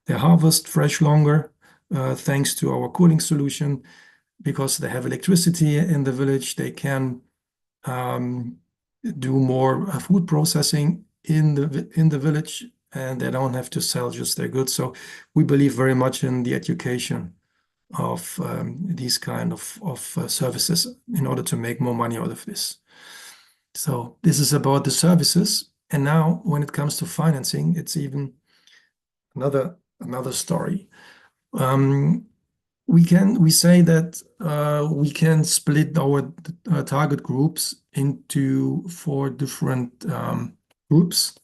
harvest fresh longer thanks to our cooling solution. Because they have electricity in the village, they can do more food processing in the village, and they don't have to sell just their goods. So we believe very much in the education of these kind of services in order to make more money out of this. So this is about the services. And now when it comes to financing, it's even another story. We say that we can split our target groups into 4 different groups,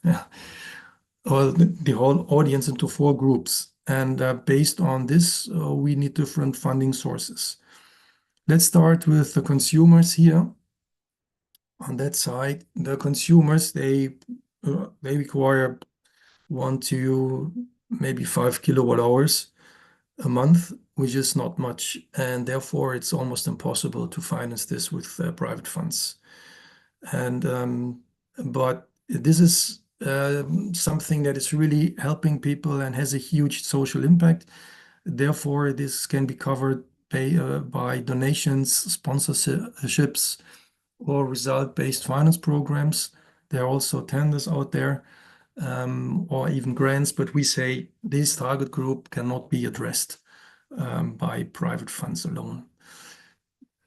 or the whole audience into 4 groups. And based on this, we need different funding sources. Let's start with the consumers here. On that side, the consumers, they require 1 to maybe 5 kilowatt hours a month, which is not much, and therefore it's almost impossible to finance this with private funds. And but this is something that is really helping people and has a huge social impact. Therefore, this can be covered by donations, sponsorships, or result-based finance programs. There are also tenders out there, or even grants, but we say this target group cannot be addressed by private funds alone.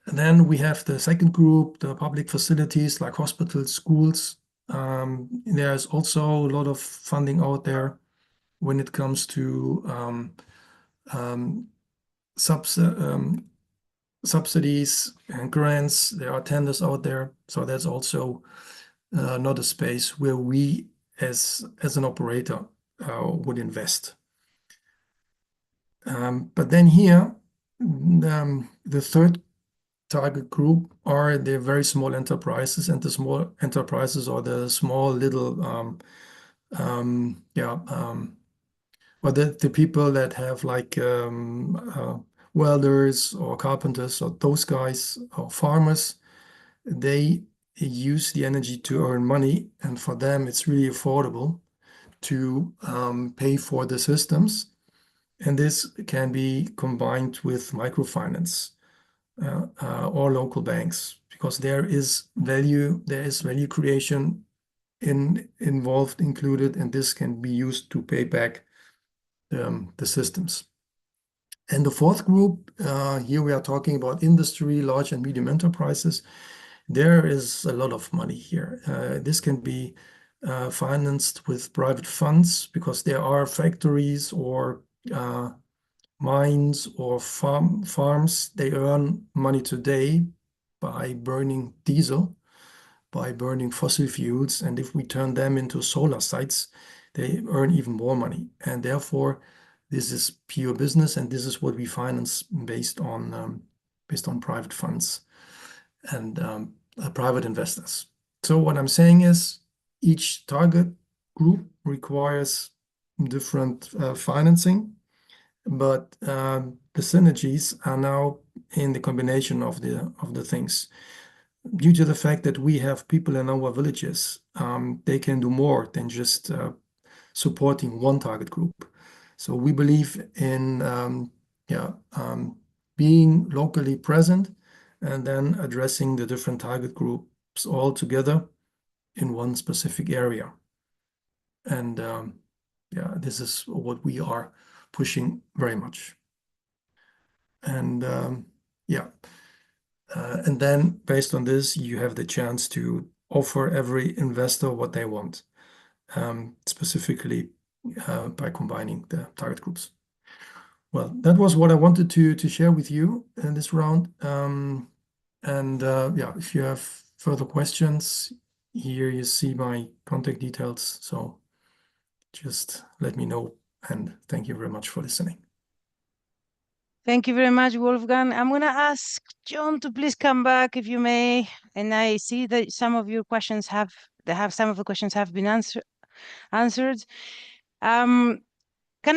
And then we have the second group, the public facilities like hospitals, schools. There's also a lot of funding out there when it comes to subsidies and grants. There are tenders out there. So that's also not a space where we as an operator would invest. But then here, the third target group are the very small enterprises, and the small enterprises are the small little or the people that have like welders or carpenters or those guys or farmers, they use the energy to earn money, and for them it's really affordable to pay for the systems. And this can be combined with microfinance or local banks, because there is value creation involved, included, and this can be used to pay back the systems. And the fourth group, here we are talking about industry, large and medium enterprises. There is a lot of money here. This can be financed with private funds, because there are factories or mines or farms. They earn money today by burning diesel, by burning fossil fuels. And if we turn them into solar sites, they earn even more money. And therefore, this is pure business, and this is what we finance based on private funds and private investors. So what I'm saying is, each target group requires different financing, but the synergies are now in the combination of the things. Due to the fact that we have people in our villages, they can do more than just supporting one target group. So we believe in being locally present and then addressing the different target groups all together in one specific area. And this is what we are pushing very much. And and then based on this, you have the chance to offer every investor what they want, specifically by combining the target groups. Well, that was what I wanted to share with you in this round. If you have further questions, here you see my contact details. So just let me know, and thank you very much for listening.
Thank you very much, Wolfgang. I'm going to ask John to please come back if you may. And I see that some of your questions have been answered. Can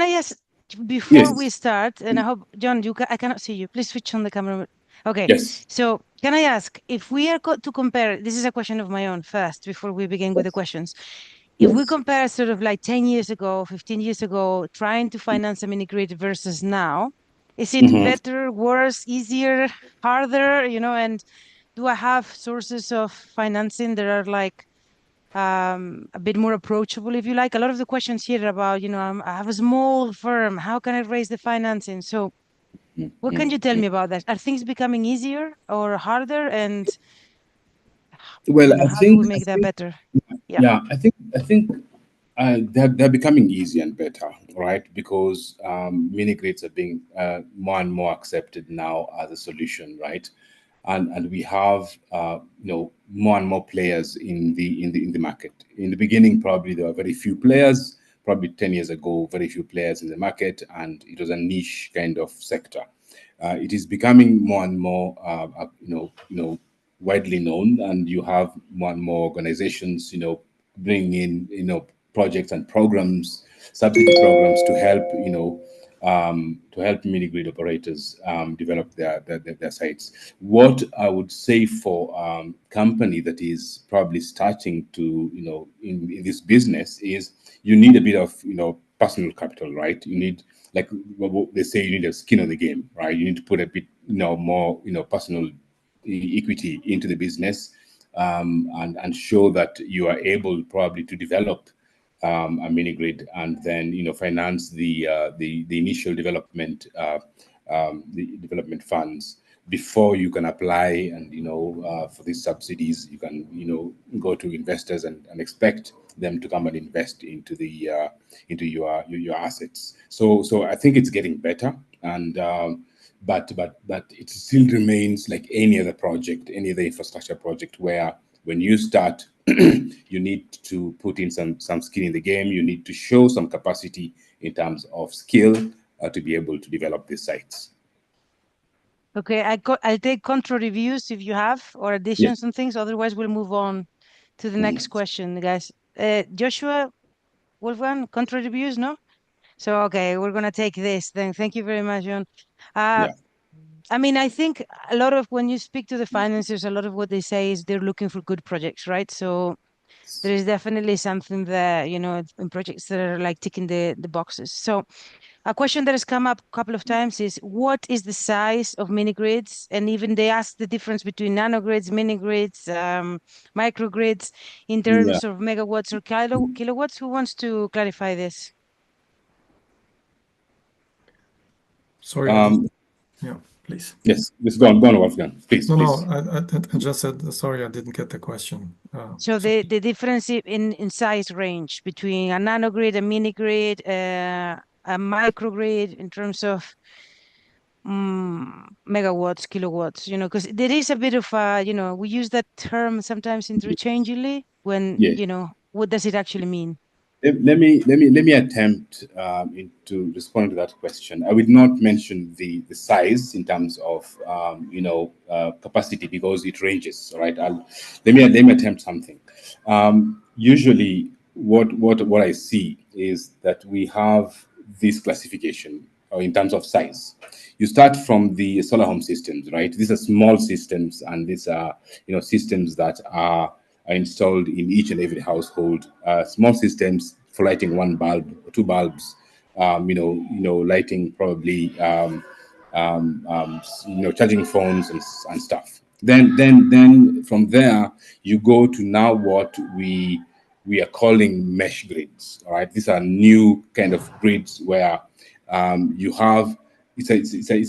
I ask, before we start, and I hope, John, I cannot see you. Please switch on the camera. Okay.
Yes.
So can I ask, if we are to compare, this is a question of my own first, before we begin with the questions. If we compare sort of like 10 years ago, 15 years ago, trying to finance a mini grid versus now, is it better, worse, easier, harder, and do I have sources of financing that are like a bit more approachable, if you like? A lot of the questions here about, I have a small firm, how can I raise the financing? So what can you tell me about that? Are things becoming easier or harder? And how do we make that better?
Yeah, I think they're becoming easier and better, right? Because mini grids are being more and more accepted now as a solution, right? And we have more and more players in the market. In the beginning, probably there were very few players. Probably 10 years ago, very few players in the market, and it was a niche kind of sector. It is becoming more and more, widely known, and you have more and more organizations, bringing in, projects and programs, subsidy programs to help, mini grid operators develop their sites. What I would say for company that is probably starting to, in this business is you need a bit of, personal capital, right? You need, like what they say, you need a skin in the game, right? You need to put a bit, more, personal equity into the business, and show that you are able probably to develop a mini grid, and then finance the initial development, the development funds before you can apply, and for these subsidies you can go to investors and expect them to come and invest into the into your assets. So I think it's getting better, and but it still remains like any other project, any other infrastructure project, where when you start, you need to put in some skin in the game. You need to show some capacity in terms of skill to be able to develop these sites.
Okay, I'll take contra reviews if you have, or additions and things. Otherwise, we'll move on to the next question, guys. Joshua, Wolfgang, contra reviews, no? So, okay, we're going to take this then. Thank you very much, John.
Yeah.
I mean, I think a lot of when you speak to the financiers, a lot of what they say is they're looking for good projects, right? So there is definitely something there, you know, in projects that are like ticking the boxes. So a question that has come up a couple of times is what is the size of mini grids? And even they ask the difference between nanogrids, mini grids, microgrids in
Yeah.
terms of megawatts or kilowatts. Who wants to clarify this?
Sorry, yeah, please.
Yes, let's go on, Wolfgang. Please,
No,
please.
I just said, sorry, I didn't get the question.
So the difference in size range between a nanogrid, a mini grid, a microgrid in terms of megawatts, kilowatts, you know, because there is a bit of you know, we use that term sometimes interchangeably when,
Yes.
you know, what does it actually mean?
Let me attempt to respond to that question. I will not mention the size in terms of capacity because it ranges. All right. Let me attempt something. Usually, what I see is that we have this classification in terms of size. You start from the solar home systems, right? These are small systems, and these are systems that are installed in each and every household. Small systems for lighting one bulb or two bulbs. Lighting probably charging phones and stuff. Then from there you go to now what we are calling mesh grids. All right, these are new kind of grids where you have it's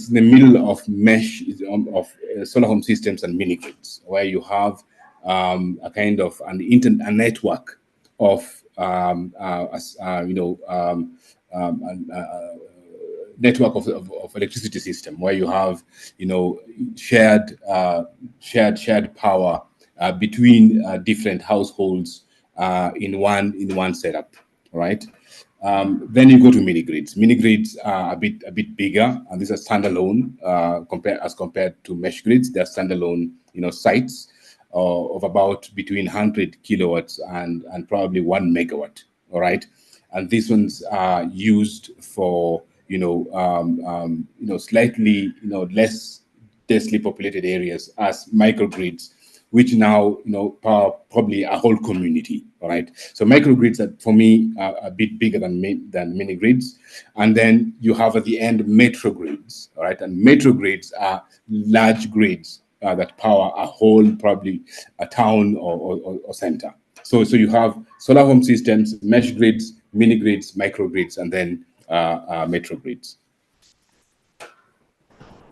in the middle of mesh of solar home systems and mini grids, where you have a kind of a network of network of electricity system, where you have shared power between different households in one setup, right? Then you go to mini grids. Mini grids are a bit bigger, and these are standalone compared to mesh grids. They're standalone, sites of about between 100 kilowatts and probably 1 megawatt. All right, and these ones are used for slightly less densely populated areas as microgrids, which now power probably a whole community. All right, so microgrids are, for me, are a bit bigger than mini grids. And then you have at the end metro grids. All right, and metro grids are large grids that power a whole, probably a town or center. So you have solar home systems, mesh grids, mini grids, microgrids, and then metro grids.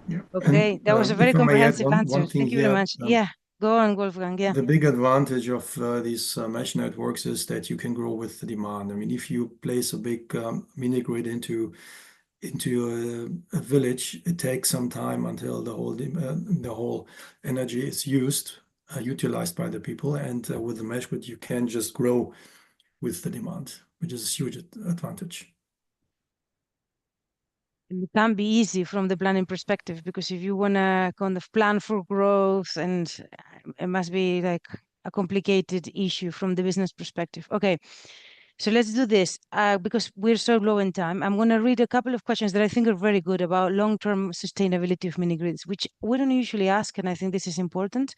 Yeah.
Okay, that was a very
if I may add
comprehensive answer.
one thing
Thank you very
here,
much. Yeah, go on, Wolfgang. Yeah.
the big advantage of these mesh networks is that you can grow with the demand. I mean, if you place a big mini grid into a village, it takes some time until the whole energy is utilized by the people. And with the mesh grid, you can just grow with the demand, which is a huge advantage.
It can be easy from the planning perspective, because if you want to kind of plan for growth, and it must be like a complicated issue from the business perspective. Okay, so let's do this because we're so low in time. I'm going to read a couple of questions that I think are very good about long-term sustainability of mini grids, which we don't usually ask, and I think this is important.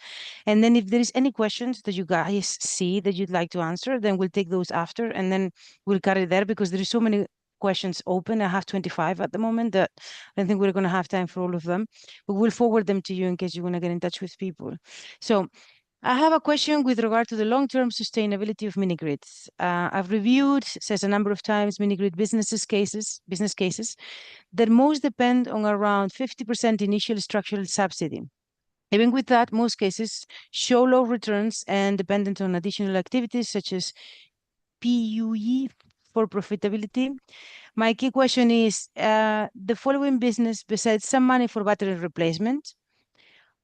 And then if there is any questions that you guys see that you'd like to answer, then we'll take those after, and then we'll cut it there, because there is so many questions open. I have 25 at the moment that I don't think we're going to have time for all of them, but we'll forward them to you in case you want to get in touch with people. So I have a question with regard to the long-term sustainability of mini grids. I've reviewed, says a number of times, mini grid business cases that most depend on around 50% initial structural subsidy. Even with that, most cases show low returns and dependent on additional activities such as PUE for profitability. My key question is the following business, besides some money for battery replacement,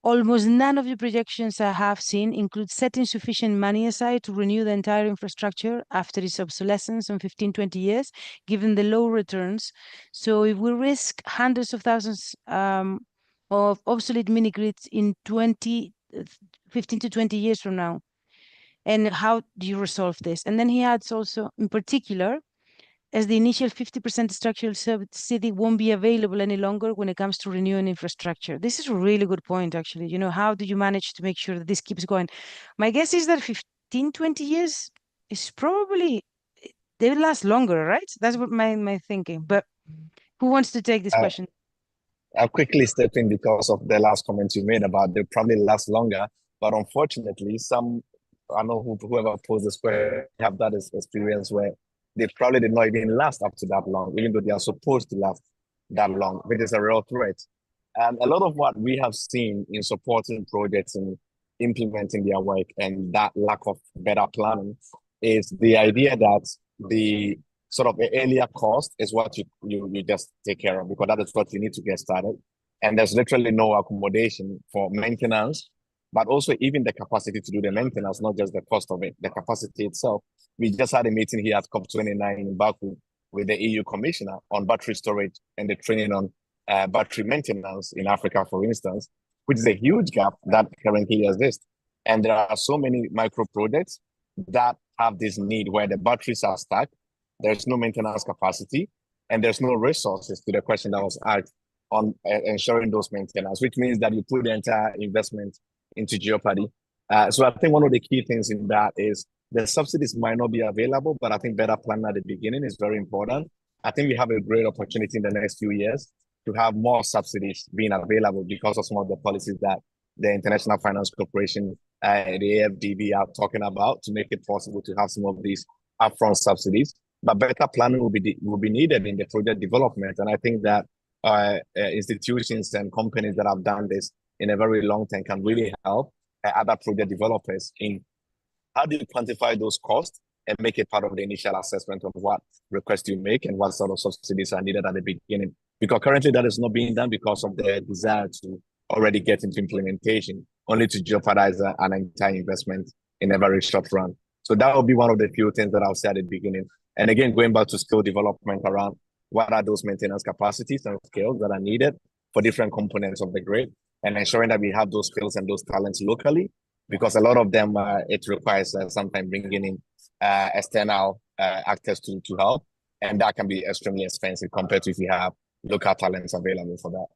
almost none of the projections I have seen include setting sufficient money aside to renew the entire infrastructure after its obsolescence in 15, 20 years, given the low returns. So if we risk hundreds of thousands of obsolete mini grids in 15 to 20 years from now, and how do you resolve this? And then he adds also, in particular, as the initial 50% structural subsidy won't be available any longer when it comes to renewing infrastructure. This is a really good point, actually. You know, how do you manage to make sure that this keeps going? My guess is that 15, 20 years is probably, they will last longer, right? That's what my thinking. But who wants to take this question?
I'll quickly step in because of the last comment you made about they'll probably last longer. But unfortunately, I know whoever posed this question have that experience where they probably did not even last up to that long, even though they are supposed to last that long, which is a real threat. And a lot of what we have seen in supporting projects and implementing their work and that lack of better planning is the idea that the sort of the earlier cost is what you just take care of because that is what you need to get started. And there's literally no accommodation for maintenance, but also even the capacity to do the maintenance, not just the cost of it, the capacity itself. We just had a meeting here at COP29 in Baku with the EU Commissioner on battery storage and the training on battery maintenance in Africa, for instance, which is a huge gap that currently exists. And there are so many micro projects that have this need where the batteries are stuck, there's no maintenance capacity, and there's no resources to the question that was asked on ensuring those maintenance, which means that you put the entire investment into jeopardy. So I think one of the key things in that is the subsidies might not be available, but I think better planning at the beginning is very important. I think we have a great opportunity in the next few years to have more subsidies being available because of some of the policies that the International Finance Corporation, the AFDB are talking about to make it possible to have some of these upfront subsidies. But better planning will be needed in the project development. And I think that institutions and companies that have done this in a very long time can really help other project developers in how do you quantify those costs and make it part of the initial assessment of what requests you make and what sort of subsidies are needed at the beginning. Because currently that is not being done because of the desire to already get into implementation, only to jeopardize an entire investment in a very short run. So that will be one of the few things that I'll say at the beginning. And again, going back to skill development around what are those maintenance capacities and skills that are needed for different components of the grid, and ensuring that we have those skills and those talents locally, because a lot of them, it requires sometimes bringing in external actors to help, and that can be extremely expensive compared to if you have local talents available for that.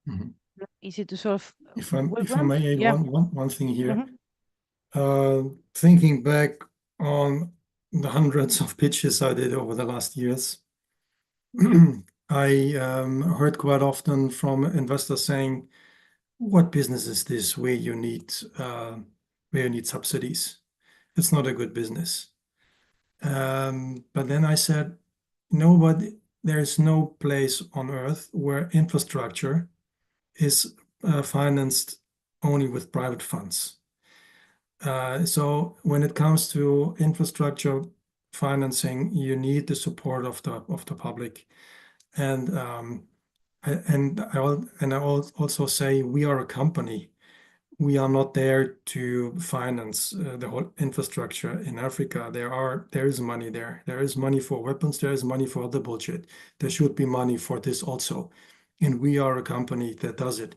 Mhm.
Easy to solve.
If I may add
Yeah.
one thing here. Thinking back on the hundreds of pitches I did over the last years, I heard quite often from investors saying, "What business is this where you need subsidies? It's not a good business." But then I said, "No, but there is no place on earth where infrastructure is financed only with private funds." So when it comes to infrastructure financing, you need the support of the public, and I also say we are a company. We are not there to finance the whole infrastructure in Africa. There is money there. There is money for weapons. There is money for other bullshit. There should be money for this also, and we are a company that does it.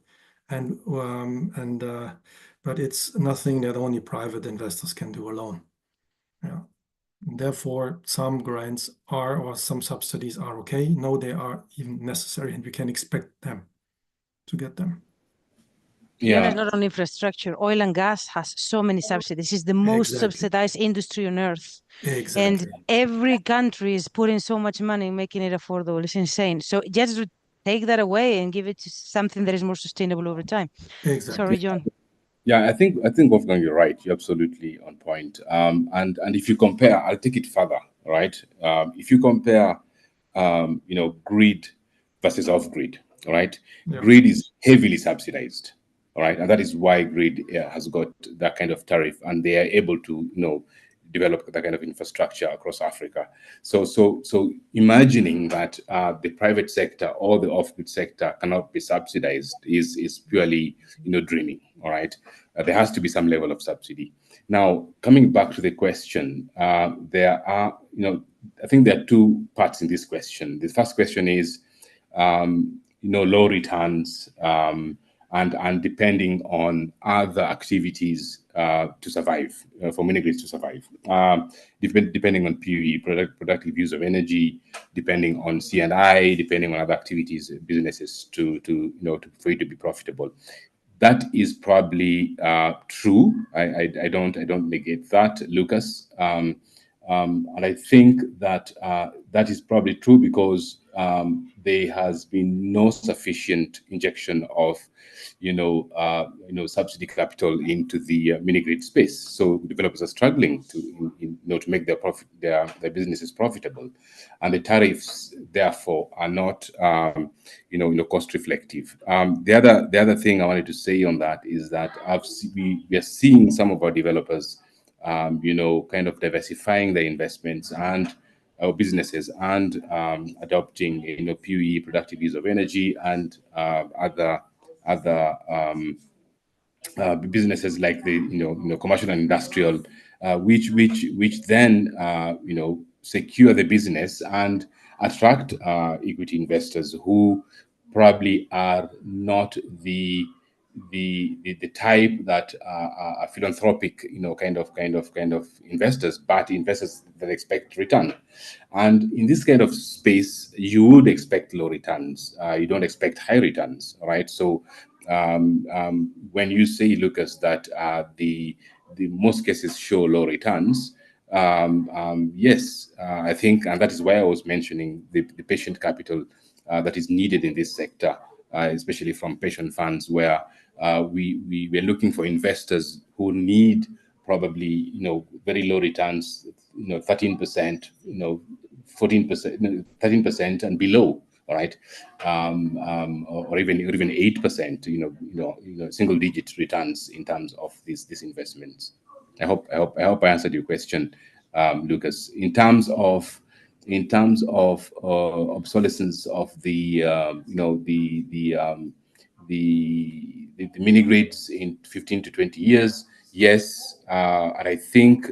But it's nothing that only private investors can do alone. Yeah. Therefore, some grants or some subsidies are okay. No, they are even necessary, and we can expect them to get them.
Yeah, it's not on infrastructure. Oil and gas has so many subsidies. It's the most subsidized industry on earth.
Exactly.
And every country is putting so much money making it affordable. It's insane. So just to take that away and give it to something that is more sustainable over time.
Exactly.
Sorry, John.
Yeah, I think Wolfgang, you're right. You're absolutely on point. And if you compare, I'll take it further, right? If you compare, grid versus off grid, right?
Yeah.
Grid is heavily subsidized, all right, and that is why grid has got that kind of tariff, and they are able to, develop that kind of infrastructure across Africa. So imagining that the private sector or the off-grid sector cannot be subsidized is purely, dreaming. All right, there has to be some level of subsidy. Now, coming back to the question, there are, I think there are two parts in this question. The first question is, low returns, and depending on other activities to survive, for mini grids to survive. Depending on PUE, productive use of energy, depending on C&I, depending on other activities, businesses for it to be profitable. That is probably true. I don't negate that, Lucas. And I think that that is probably true because there has been no sufficient injection of, subsidy capital into the mini grid space. So developers are struggling to make their businesses profitable, and the tariffs therefore are not cost reflective. The other thing I wanted to say on that is that we are seeing some of our developers kind of diversifying their investments and our businesses and adopting, PUE, productive use of energy, and other businesses like the commercial and industrial, which then secure the business and attract equity investors who probably are not the type that are philanthropic, kind of investors, but investors that expect return. And in this kind of space, you would expect low returns. You don't expect high returns, right? So when you say, Lucas, that the most cases show low returns, yes, I think, and that is why I was mentioning the patient capital that is needed in this sector, especially from pension funds, where we were looking for investors who need probably very low returns, 13%, 14%, 13% and below. All right, or even 8%, single digit returns in terms of these investments. I hope I answered your question, Lucas. In terms of obsolescence of the mini grids in 15 to 20 years, yes, and I think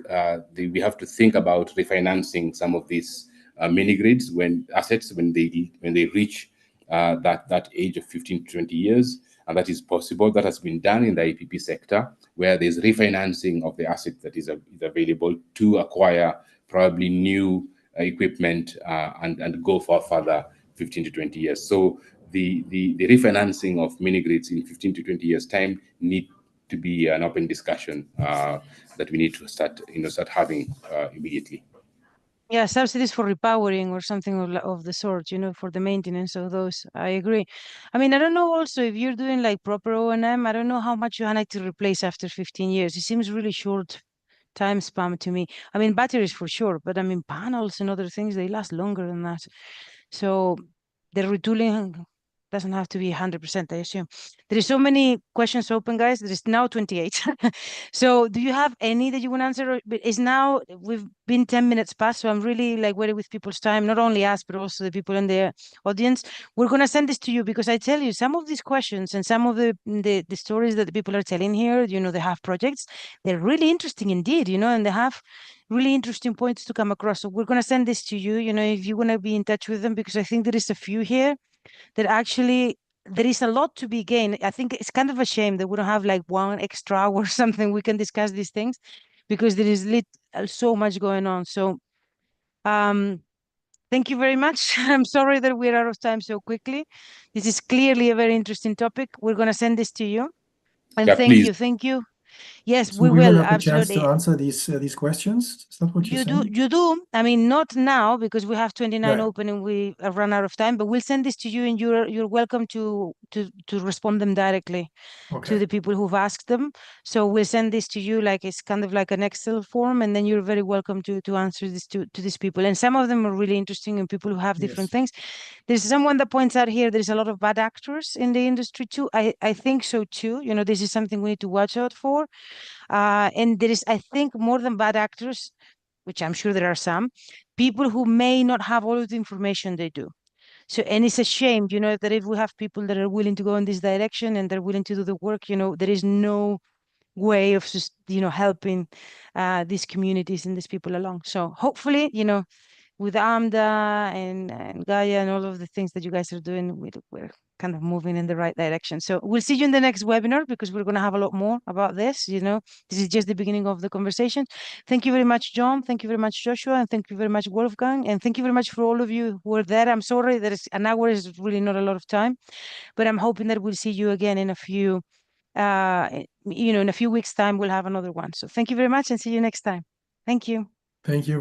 we have to think about refinancing some of these mini grids when they reach that age of 15 to 20 years, and that is possible. That has been done in the IPP sector, where there's refinancing of the asset that is available to acquire probably new equipment and go for further 15 to 20 years. So the refinancing of mini grids in 15 to 20 years time need to be an open discussion that we need to start having immediately.
Yeah, subsidies for repowering or something of the sort, for the maintenance of those. I agree. I mean, I don't know also if you're doing like proper O&M, I don't know how much you need to replace after 15 years. It seems really short time span to me. I mean, batteries for sure, but I mean, panels and other things, they last longer than that. So the retooling doesn't have to be 100%, I assume. There is so many questions open, guys. There is now 28. So do you have any that you want to answer? But it's now, we've been 10 minutes past, so I'm really like worried with people's time, not only us, but also the people in the audience. We're going to send this to you because I tell you, some of these questions and some of the stories that the people are telling here, they have projects, they're really interesting indeed, and they have really interesting points to come across. So we're going to send this to you, if you want to be in touch with them, because I think there is a few here that actually there is a lot to be gained. I think it's kind of a shame that we don't have like 1 extra hour or something we can discuss these things, because there is so much going on. So thank you very much. I'm sorry that we're out of time so quickly. This is clearly a very interesting topic. We're going to send this to you. And
Yeah,
thank
please.
you. Thank you. Yes,
So
we
we will
will.
have a chance to
Absolutely.
answer these questions. Is that what you're saying?
You do. I mean, not now because we have 29
Yeah.
open and we have run out of time, but we'll send this to you and you're welcome to respond them directly to
Okay.
the people who've asked them. So we'll send this to you like it's kind of like an Excel form, and then you're very welcome to answer this to these people. And some of them are really interesting and people who have different
Yes.
things. There's someone that points out here there's a lot of bad actors in the industry too. I think so too. This is something we need to watch out for. And there is, I think, more than bad actors, which I'm sure there are some, people who may not have all of the information they do. So, and it's a shame, that if we have people that are willing to go in this direction and they're willing to do the work, there is no way of just, helping these communities and these people along. So hopefully, with AMDA and Gaia and all of the things that you guys are doing, we're kind of moving in the right direction. So we'll see you in the next webinar, because we're going to have a lot more about this. This is just the beginning of the conversation. Thank you very much, John. Thank you very much, Joshua. And thank you very much, Wolfgang. And thank you very much for all of you who are there. I'm sorry that an hour is really not a lot of time, but I'm hoping that we'll see you again in a few, in a few weeks' time. We'll have another one. So thank you very much, and see you next time. Thank you.
Thank you.